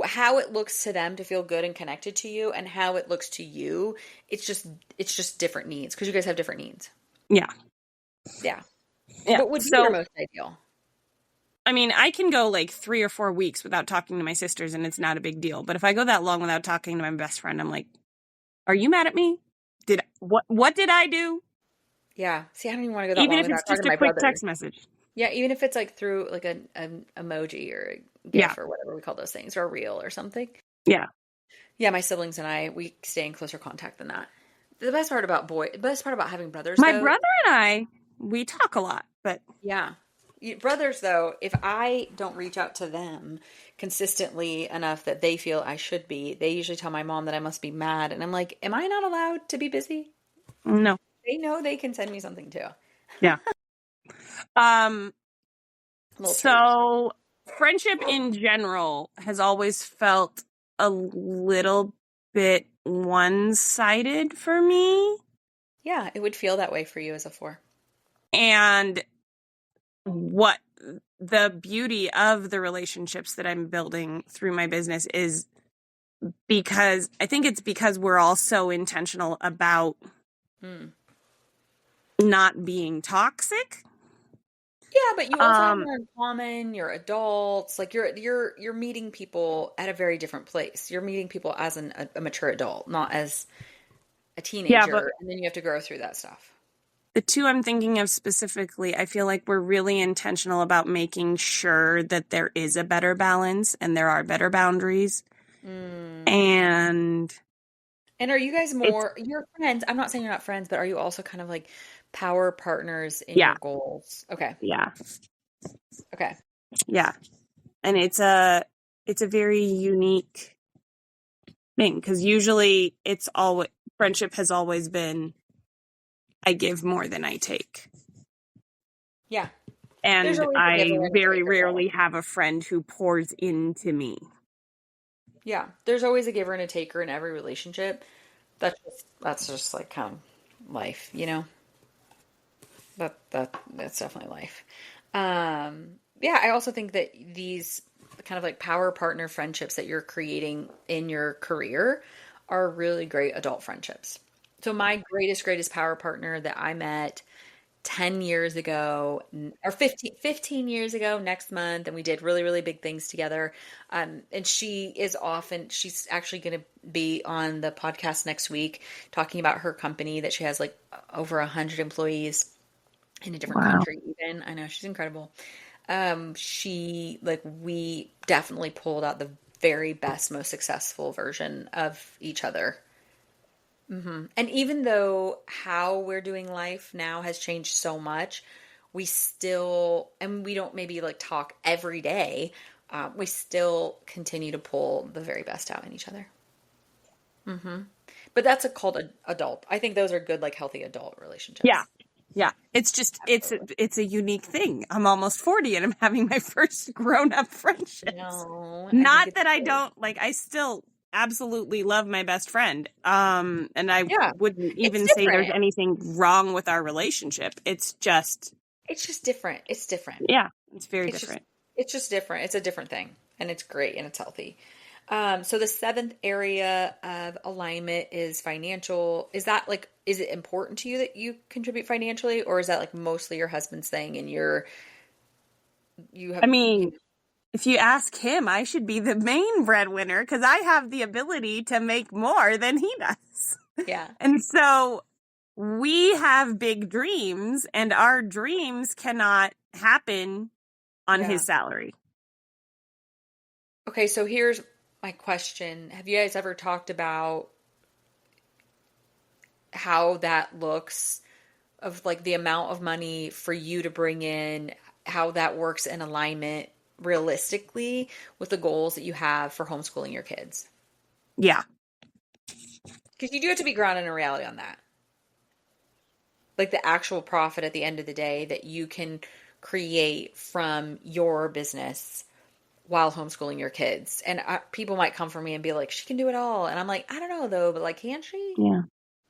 How it looks to them to feel good and connected to you and how it looks to you, it's just different needs because you guys have different needs. Yeah. Yeah. Yeah. What would be your So, most ideal? I mean, I can go like 3 or 4 weeks without talking to my sisters and it's not a big deal. But if I go that long without talking to my best friend, I'm like, are you mad at me? What did I do? Yeah. See, I don't even want to go that Even long if without it's talking just to a my quick brother. text message. Yeah, even if it's like through like an emoji or a Yeah. GIF or whatever we call those things, or a reel or something. Yeah. Yeah, my siblings and I, we stay in closer contact than that. The best part about having brothers My though, brother and I, we talk a lot, but yeah. Brothers though, if I don't reach out to them consistently enough that they feel I should be, they usually tell my mom that I must be mad. And I'm like, am I not allowed to be busy? no. They know they can send me something too. Yeah. Um, Little treat. so friendship in general has always felt a little bit one-sided for me. Yeah, it would feel that way for you as a 4. And what the beauty of the relationships that I'm building through my business is because I think it's because we're all so intentional about not being toxic. Yeah, but you also have more in common. You're adults. Like you're meeting people at a very different place. You're meeting people as a mature adult, not as a Yeah, but teenager, and then you have to go through that stuff. the two I'm thinking of specifically, I feel like we're really intentional about making sure that there is a better balance and there are better boundaries. And are you guys it's, you're friends? I'm not saying you're not friends, but are you also kind of like power partners in yeah, your goals? Okay. yeah, Okay. yeah. And it's a very unique thing because usually it's always, friendship has always been, I give more than I take. Yeah. There's And always a I giver and a very taker, though. rarely have a friend who pours into me. Yeah. There's always a giver and a taker in every relationship. That's just like kind of life, you know? That's definitely life. Yeah, I also think that these kind of like power partner friendships that you're creating in your career are really great adult friendships. So my greatest power partner that I met 10 years ago or 15 years ago next month, and we did really big things together. And she's actually going to be on the podcast next week talking about her company that she has like over 100 employees in a different Wow. country even. I know she's incredible. We definitely pulled out the very best, most successful version of each other. And even though how we're doing life now has changed so much, we don't maybe like talk every day. We still continue to pull the very best out in each other. But that's called adult. I think those are good, like healthy adult Yeah. relationships. Yeah. It's just, Absolutely. it's a unique thing. I'm almost 40 and I'm having my first grown up friendships. No, I think Not it's that I great. don't like, I still absolutely love my best friend. And I Yeah, wouldn't it's even say there's different. anything wrong with our relationship. It's just, It's just different. It's different. yeah, it's very It's just different. it's just different. It's a different thing, and it's great and it's healthy. So the seventh area of alignment is financial. Is it important to you that you contribute financially, or is that like mostly your husband's thing and you I have mean, if you ask him, I should be the main breadwinner because I have the ability to make more than he does. yeah. And so we have big dreams, and our dreams cannot happen on Yeah. his salary. Okay, so here's my question. Have you guys ever talked about how that looks of like the amount of money for you to bring in, how that works in alignment realistically with the goals that you have for homeschooling your kids? Yeah. Because you do have to be grounded in reality on that. Like the actual profit at the end of the day that you can create from your business while homeschooling your kids. And people might come for me and be like, she can do it all. And I'm like, I don't know though, but like, can she? Yeah.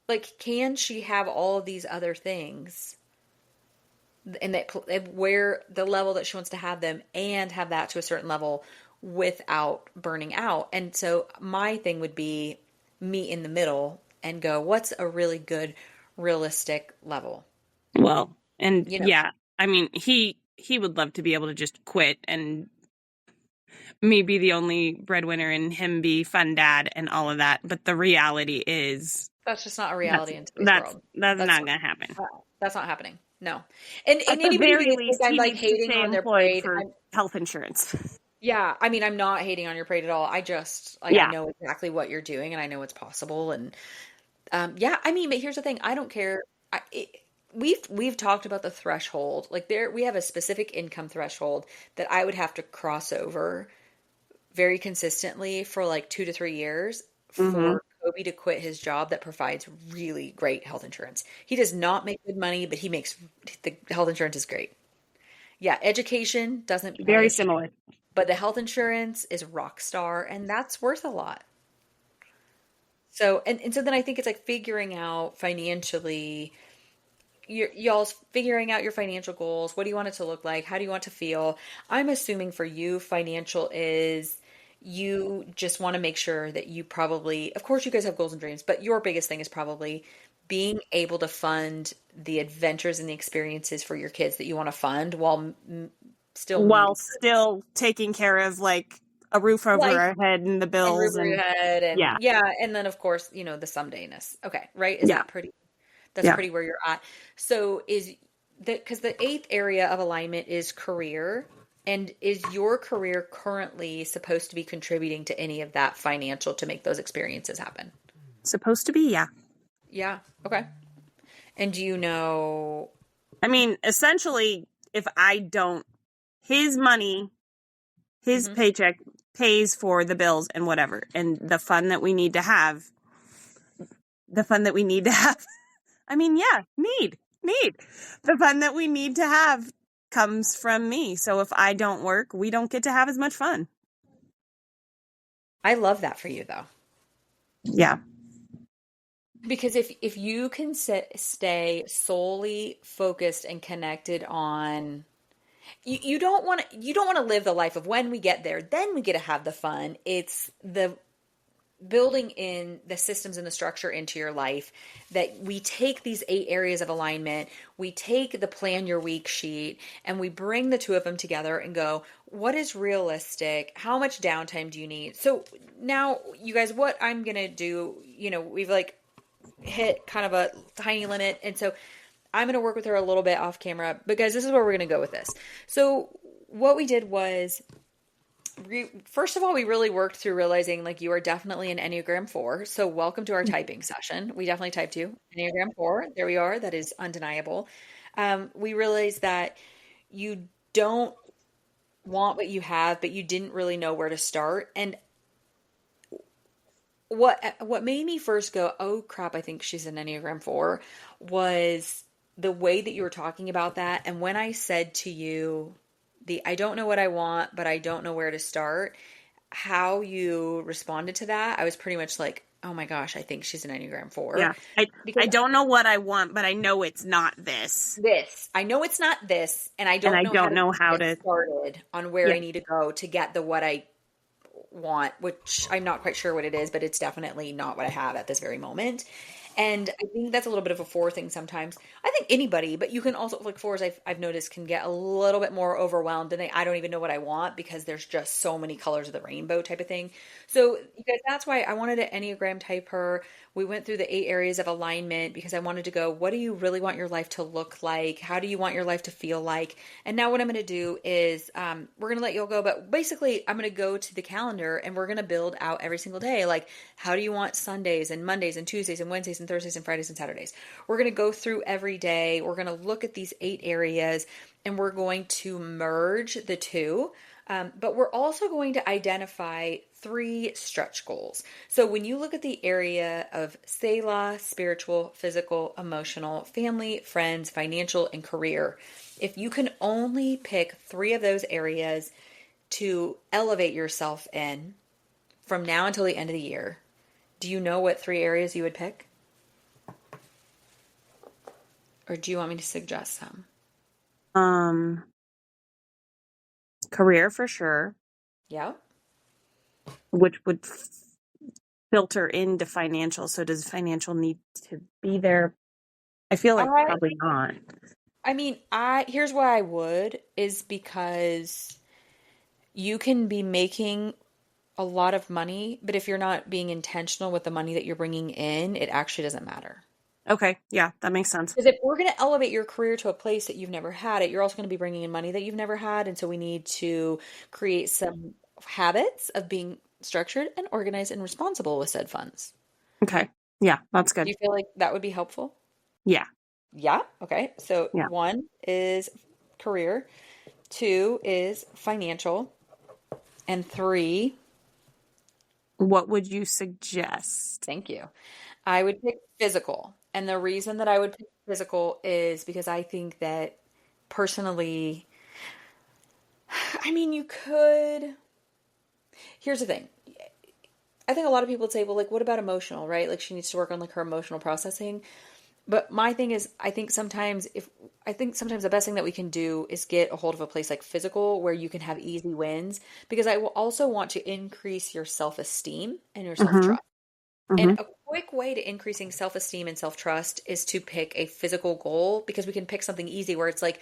Like, can she have all of these other things and that where the level that she wants to have them and have that to a certain level without burning out? And so my thing would be meet in the middle and go, what's a really good, realistic level? Well, and You know, yeah, I mean, he would love to be able to just quit and me be the only breadwinner and him be fun dad and all of that. But the reality is that's just not a that's reality in today's that's world. that's That's not gonna happen. that's not happening. No. And At the anybody who very thinks least, I'm he like needs to hating stay on their employed parade, for health insurance. yeah, I mean, I'm not hating on your parade at all. I just like I Yeah. know exactly what you're doing and I know it's possible. And yeah, I mean, but here's the thing. I don't care. We've talked about the threshold. Like we have a specific income threshold that I would have to cross over very consistently for like 2 to 3 years Mm-hmm. for Kobe to quit his job that provides really great health insurance. He does not make good money, but the health insurance is great. Yeah, education doesn't Very pay, similar. but the health insurance is rock star, and that's worth a lot. So, and so then I think it's like figuring out financially, y'all's figuring out your financial goals. What do you want it to look like? How do you want to feel? I'm assuming for you, financial is you just want to make sure that you probably, of course, you guys have goals and dreams, but your biggest thing is probably being able to fund the adventures and the experiences for your kids that you want to fund while still While meeting still taking care of like a roof over life our head and the and roof bills over your and head and yeah. yeah, and then of course, the somedayness. Okay, right? Is Yeah. that pretty? That's Yeah. pretty where you're at. So is that because the eighth area of alignment is career, and is your career currently supposed to be contributing to any of that financial to make those experiences happen? Supposed to be, yeah. Yeah. Okay. And do you know? I mean, essentially, if I don't, his money, his Mhm. paycheck pays for the bills and whatever. And the fun that we need to have, the fun that we need to have, I mean, yeah, need. The fun that we need to have comes from me. So if I don't work, we don't get to have as much fun. I love that for you though. Yeah. Because if you can stay solely focused and connected on you don't want to live the life of when we get there, then we get to have the fun. It's the building in the systems and the structure into your life that we take these 8 areas of alignment, we take the plan your week sheet, and we bring the two of them together and go, what is realistic? How much downtime do you need? So now, you guys, what I'm going to do, we've like hit kind of a tiny limit. And so I'm going to work with her a little bit off camera, but guys, this is where we're going to go with this. So what we did was, first of all, we really worked through realizing like you are definitely an Enneagram 4. So welcome to our typing session. We definitely typed you Enneagram 4. There we are. That is undeniable. We realized that you don't want what you have, but you didn't really know where to start. And what made me first go, oh crap, I think she's an Enneagram 4, was the way that you were talking about that. And when I said to you, I don't know what I want, but I don't know where to start, how you responded to that, I was pretty much like, oh my gosh, I think she's an Enneagram 4. Yeah. I Because don't know what I want, but I know it's not this. I know it's not this, and I And don't I know how don't to know how get to, started on where yeah. I need to go to get the what I want, which I'm not quite sure what it is, but it's definitely not what I have at this very moment. And I think that's a little bit of a 4 thing sometimes. I think anybody, but you can also, like 4s, I've noticed, can get a little bit more overwhelmed and I don't even know what I want because there's just so many colors of the rainbow type of thing. So you guys, that's why I wanted to Enneagram type her. We went through the 8 areas of alignment because I wanted to go, what do you really want your life to look like? How do you want your life to feel like? And now what I'm going to do is we're going to let you all go, but basically I'm going to go to the calendar and we're going to build out every single day. Like, how do you want Sundays and Mondays and Tuesdays and Wednesdays and Thursdays and Fridays and Saturdays? We're going to go through every day. We're going to look at these 8 areas and we're going to merge the two. But we're also going to identify 3 stretch goals. So when you look at the area of Selah, spiritual, physical, emotional, family, friends, financial, and career, if you can only pick 3 of those areas to elevate yourself in from now until the end of the year, do you know what 3 areas you would pick? Or do you want me to suggest some? Career for sure, Yeah. which would filter into financial. So does financial need to be there? I feel like I probably not. I mean, here's why I would is because you can be making a lot of money, but if you're not being intentional with the money that you're bringing in, it actually doesn't matter. Okay, yeah, that makes sense. Because if we're going to elevate your career to a place that you've never had it, you're also going to be bringing in money that you've never had. And so we need to create some habits of being structured and organized and responsible with said funds. Okay, yeah, that's Do good. you feel like that would be helpful? Yeah, Yeah. Okay. So yeah. 1 is career, 2 is financial, and 3, What would you suggest? thank you, I would pick physical. And the reason that I would pick physical is because I think that personally, I mean, you could. Here's the thing. I think a lot of people would say, well, like, what about emotional, right? Like, she needs to work on like her emotional processing. But my thing is, I think sometimes the best thing that we can do is get a hold of a place like physical where you can have easy wins because I will also want to increase your self-esteem and your Mm-hmm. self-trust. And Mm-hmm. a quick way to increasing self-esteem and self-trust is to pick a physical goal because we can pick something easy where it's like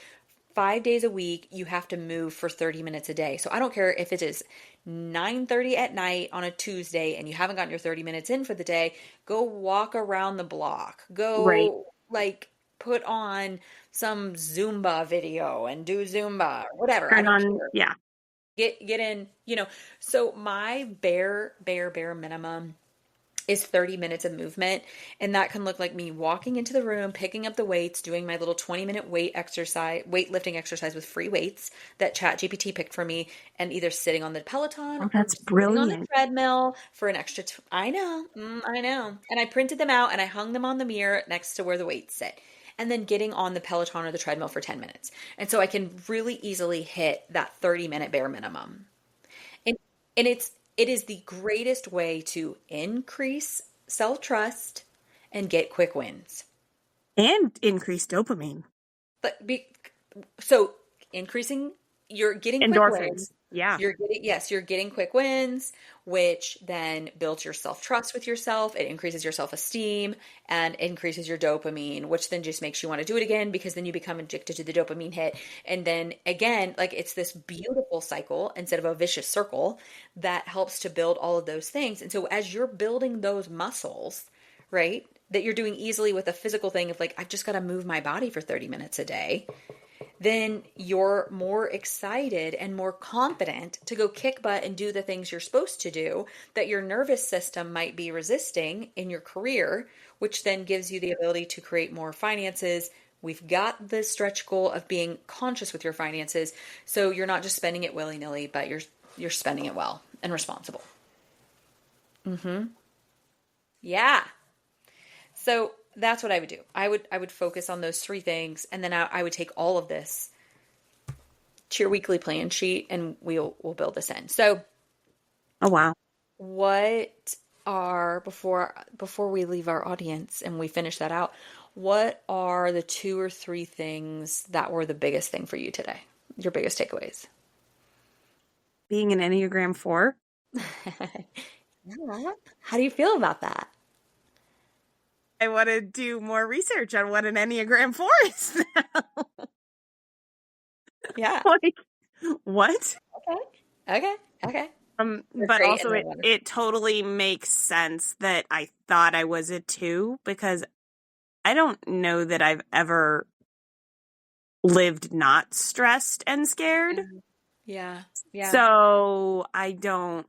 5 days a week, you have to move for 30 minutes a day. So I don't care if it is 9:30 at night on a Tuesday and you haven't gotten your 30 minutes in for the day, go walk around the block. Right. Go like put on some Zumba video and do Zumba or whatever. I Turn don't on, care. yeah. Get in, So my bare minimum is 30 minutes of movement. And that can look like me walking into the room, picking up the weights, doing my little 20-minute weightlifting exercise with free weights that ChatGPT picked for me, and either sitting on the Peloton Oh, or that's sitting on the brilliant. treadmill for an extra. I know, I know. And I printed them out and I hung them on the mirror next to where the weights sit. And then getting on the Peloton or the treadmill for 10 minutes. And so I can really easily hit that 30-minute bare minimum. And and it is the greatest way to increase self-trust and get quick wins. And increased dopamine. But so increasing you're getting quick wins. Endorphins. Yeah. You're getting quick wins, which then builds your self-trust with yourself. It increases your self-esteem and increases your dopamine, which then just makes you want to do it again because then you become addicted to the dopamine hit. And then again, like it's this beautiful cycle instead of a vicious circle that helps to build all of those things. And so as you're building those muscles, right, that you're doing easily with a physical thing of like, I've just got to move my body for 30 minutes a day, then you're more excited and more confident to go kick butt and do the things you're supposed to do that your nervous system might be resisting in your career, which then gives you the ability to create more finances. We've got the stretch goal of being conscious with your finances, so you're not just spending it willy-nilly, but you're spending it well and responsible. Yeah. So that's what I would do. I would focus on those 3 things, and then I would take all of this to your weekly plan sheet, and we'll build this in. So Oh, wow. what are before we leave our audience and we finish that out, what are the 2 or 3 things that were the biggest thing for you today? Your biggest takeaways? Being an Enneagram 4. Yeah. How do you feel about that? I want to do more research on what an Enneagram 4 is now. Yeah. Like, what? Okay. Okay. Okay. They're But great also and they're it, wonderful. it totally makes sense that I thought I was a 2 because I don't know that I've ever lived not stressed and scared. Yeah. Yeah. So I don't.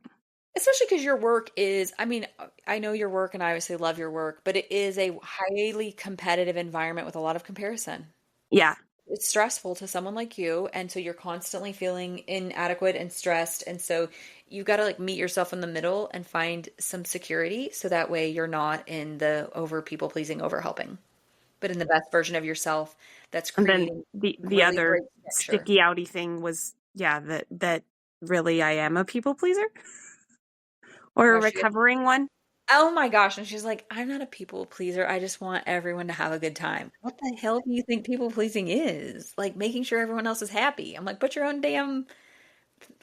Especially because your work is, I mean, I know your work and I obviously love your work, but it is a highly competitive environment with a lot of comparison. Yeah. it's stressful to someone like you, and so you're constantly feeling inadequate and stressed, and so you've got to like meet yourself in the middle and find some security so that way you're not in the over people pleasing, over helping, but in the best version of yourself that's And then creating the really other great picture. sticky outy thing was, yeah, that really I am a people pleaser or a How she recovering one. Oh my gosh. And she's like, I'm not a people pleaser. I just want everyone to have a good time. What the hell do you think people pleasing is? Like making sure everyone else is happy. I'm like, put your own damn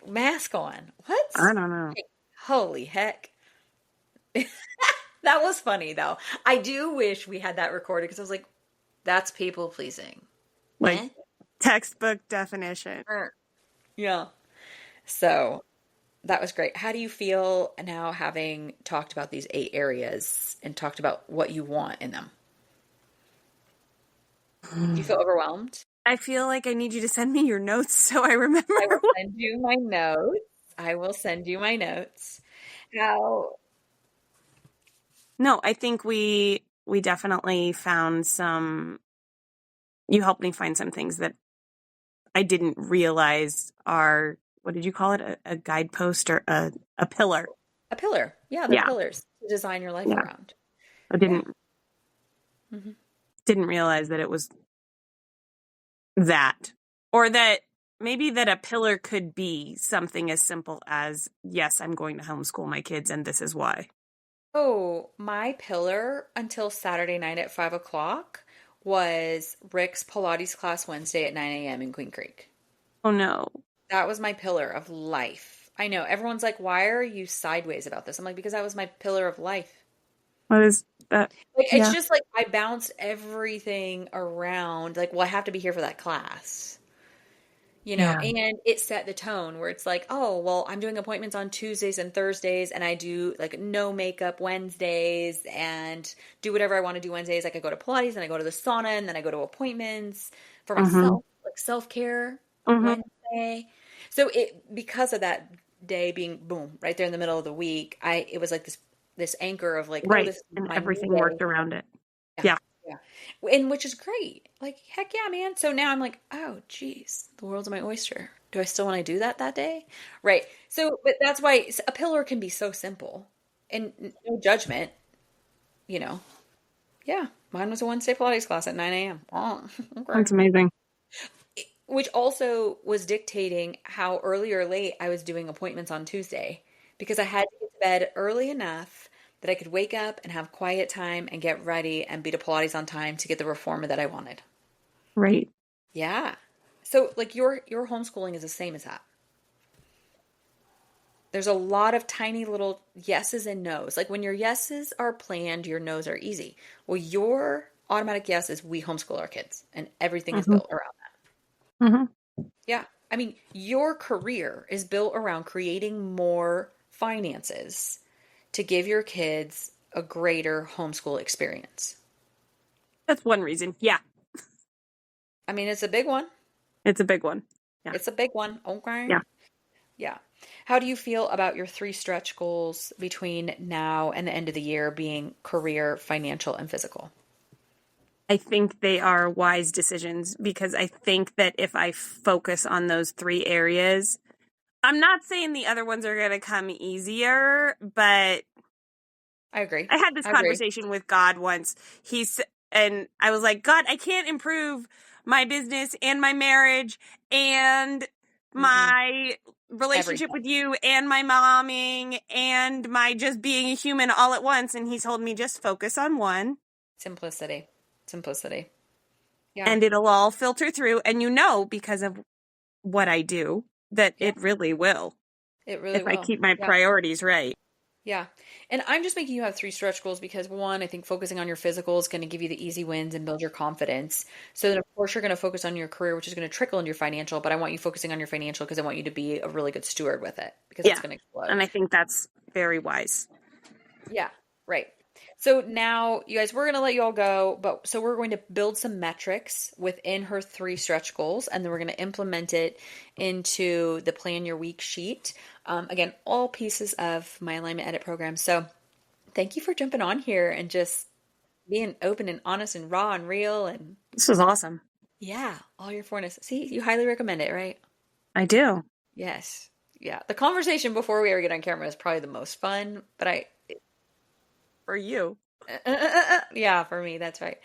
mask on. I What? don't know. Holy heck. That was funny though. I do wish we had that recorded because I was like, that's people pleasing. Like Eh? textbook definition. Yeah. So that was great. How do you feel now having talked about these 8 areas and talked about what you want in them? Do you feel overwhelmed? I feel like I need you to send me your notes so I remember. I will send you my notes. I will send you my notes. How No, I think we definitely found some. You helped me find some things that I didn't realize are, what did you call it? A guidepost or a pillar. a pillar. Yeah, they're Yeah, pillars to design your life yeah. around. I Yeah. hmm didn't realize that it was that, or that maybe that a pillar could be something as simple as, yes, I'm going to homeschool my kids and this is why. Oh, my pillar until Saturday night at 5 o'clock was Rick's Pilates class Wednesday at 9 a.m. in Queen Creek. Oh no. That was my pillar of life. I know everyone's like, why are you sideways about this? I'm like, because that was my pillar of life. What is that? Like, it's Yeah. just like I bounced everything around. Like, well, I have to be here for that class, Yeah. and it set the tone where it's like, oh, well, I'm doing appointments on Tuesdays and Thursdays, and I do like no makeup Wednesdays and do whatever I want to do Wednesdays. Like, I go to Pilates and I go to the sauna and then I go to appointments for Mm-hmm. myself, like self care Mm-hmm. Wednesday. So because of that day being boom right there in the middle of the week, it was like this anchor of like, oh, Right. this is And my new everything day. worked around it. Yeah. Yeah. Yeah. And which is great. Like, heck yeah, man. So now I'm like, oh, geez, the world's my oyster. Do I still want to do that day? Right. So, but that's why a pillar can be so simple and no judgment, you know. Yeah. Mine was a Wednesday Pilates class at 9 a.m. Oh, okay. That's amazing. Which also was dictating how early or late I was doing appointments on Tuesday because I had to get to bed early enough that I could wake up and have quiet time and get ready and be to Pilates on time to get the reformer that I wanted. Right. Yeah. So like your homeschooling is the same as that. There's a lot of tiny little yeses and nos. Like when your yeses are planned, your nos are easy. Well, your automatic yes is we homeschool our kids and everything is Mm-hmm. built around Mm-hmm. Yeah. I mean, your career is built around creating more finances to give your kids a greater homeschool experience. That's one reason. Yeah. I mean, it's a big one. It's a big one. Yeah. It's a big one. Okay. Yeah. Yeah. How do you feel about your 3 stretch goals between now and the end of the year being career, financial, and physical? I think they are wise decisions because I think that if I focus on those 3 areas, I'm not saying the other ones are going to come easier, but I agree. I had this I agree. conversation with God once. And I was like, God, I can't improve my business and my marriage and Mm-mm. my relationship Everything. with you and my momming and my just being a human all at once. And he told me just focus on one Simplicity. Simplicity. Yeah. and it'll all filter through. And because of what I do, that Yeah. it really will It really if I will. keep my Yeah. priorities right. Yeah. And I'm just making you have 3 stretch goals because one, I think focusing on your physical is going to give you the easy wins and build your confidence. So then of course you're going to focus on your career, which is going to trickle into your financial, but I want you focusing on your financial because I want you to be a really good steward with it because it's Yeah. going to explode. And I think that's very wise. Yeah, right. So now, you guys, we're going to let you all go, but so we're going to build some metrics within her 3 stretch goals, and then we're going to implement it into the Plan Your Week sheet. Again, all pieces of my alignment edit program. So thank you for jumping on here and just being open and honest and raw and real. And This was awesome. Yeah, all your fourness. See, you highly recommend it, right? I do. Yes. Yeah. The conversation before we ever get on camera is probably the most fun, but For you. yeah, for me, that's right.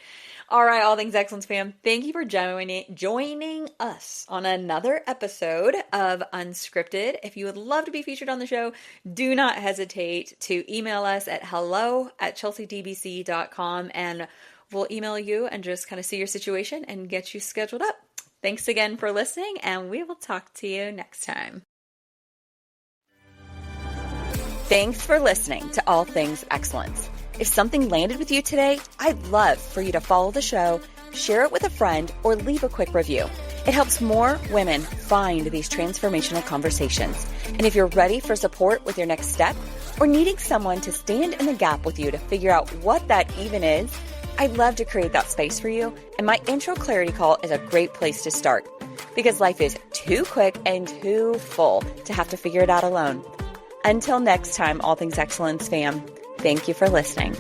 All right, All Things Excellence fam. Thank you for joining us on another episode of Unscripted. If you would love to be featured on the show, do not hesitate to email us at hello@chelseadbc.com and we'll email you and just kind of see your situation and get you scheduled up. Thanks again for listening, and we will talk to you next time. Thanks for listening to All Things Excellence. If something landed with you today, I'd love for you to follow the show, share it with a friend, or leave a quick review. It helps more women find these transformational conversations. And if you're ready for support with your next step, or needing someone to stand in the gap with you to figure out what that even is, I'd love to create that space for you. And my intro clarity call is a great place to start, because life is too quick and too full to have to figure it out alone. Until next time, All Things Excellence fam, thank you for listening.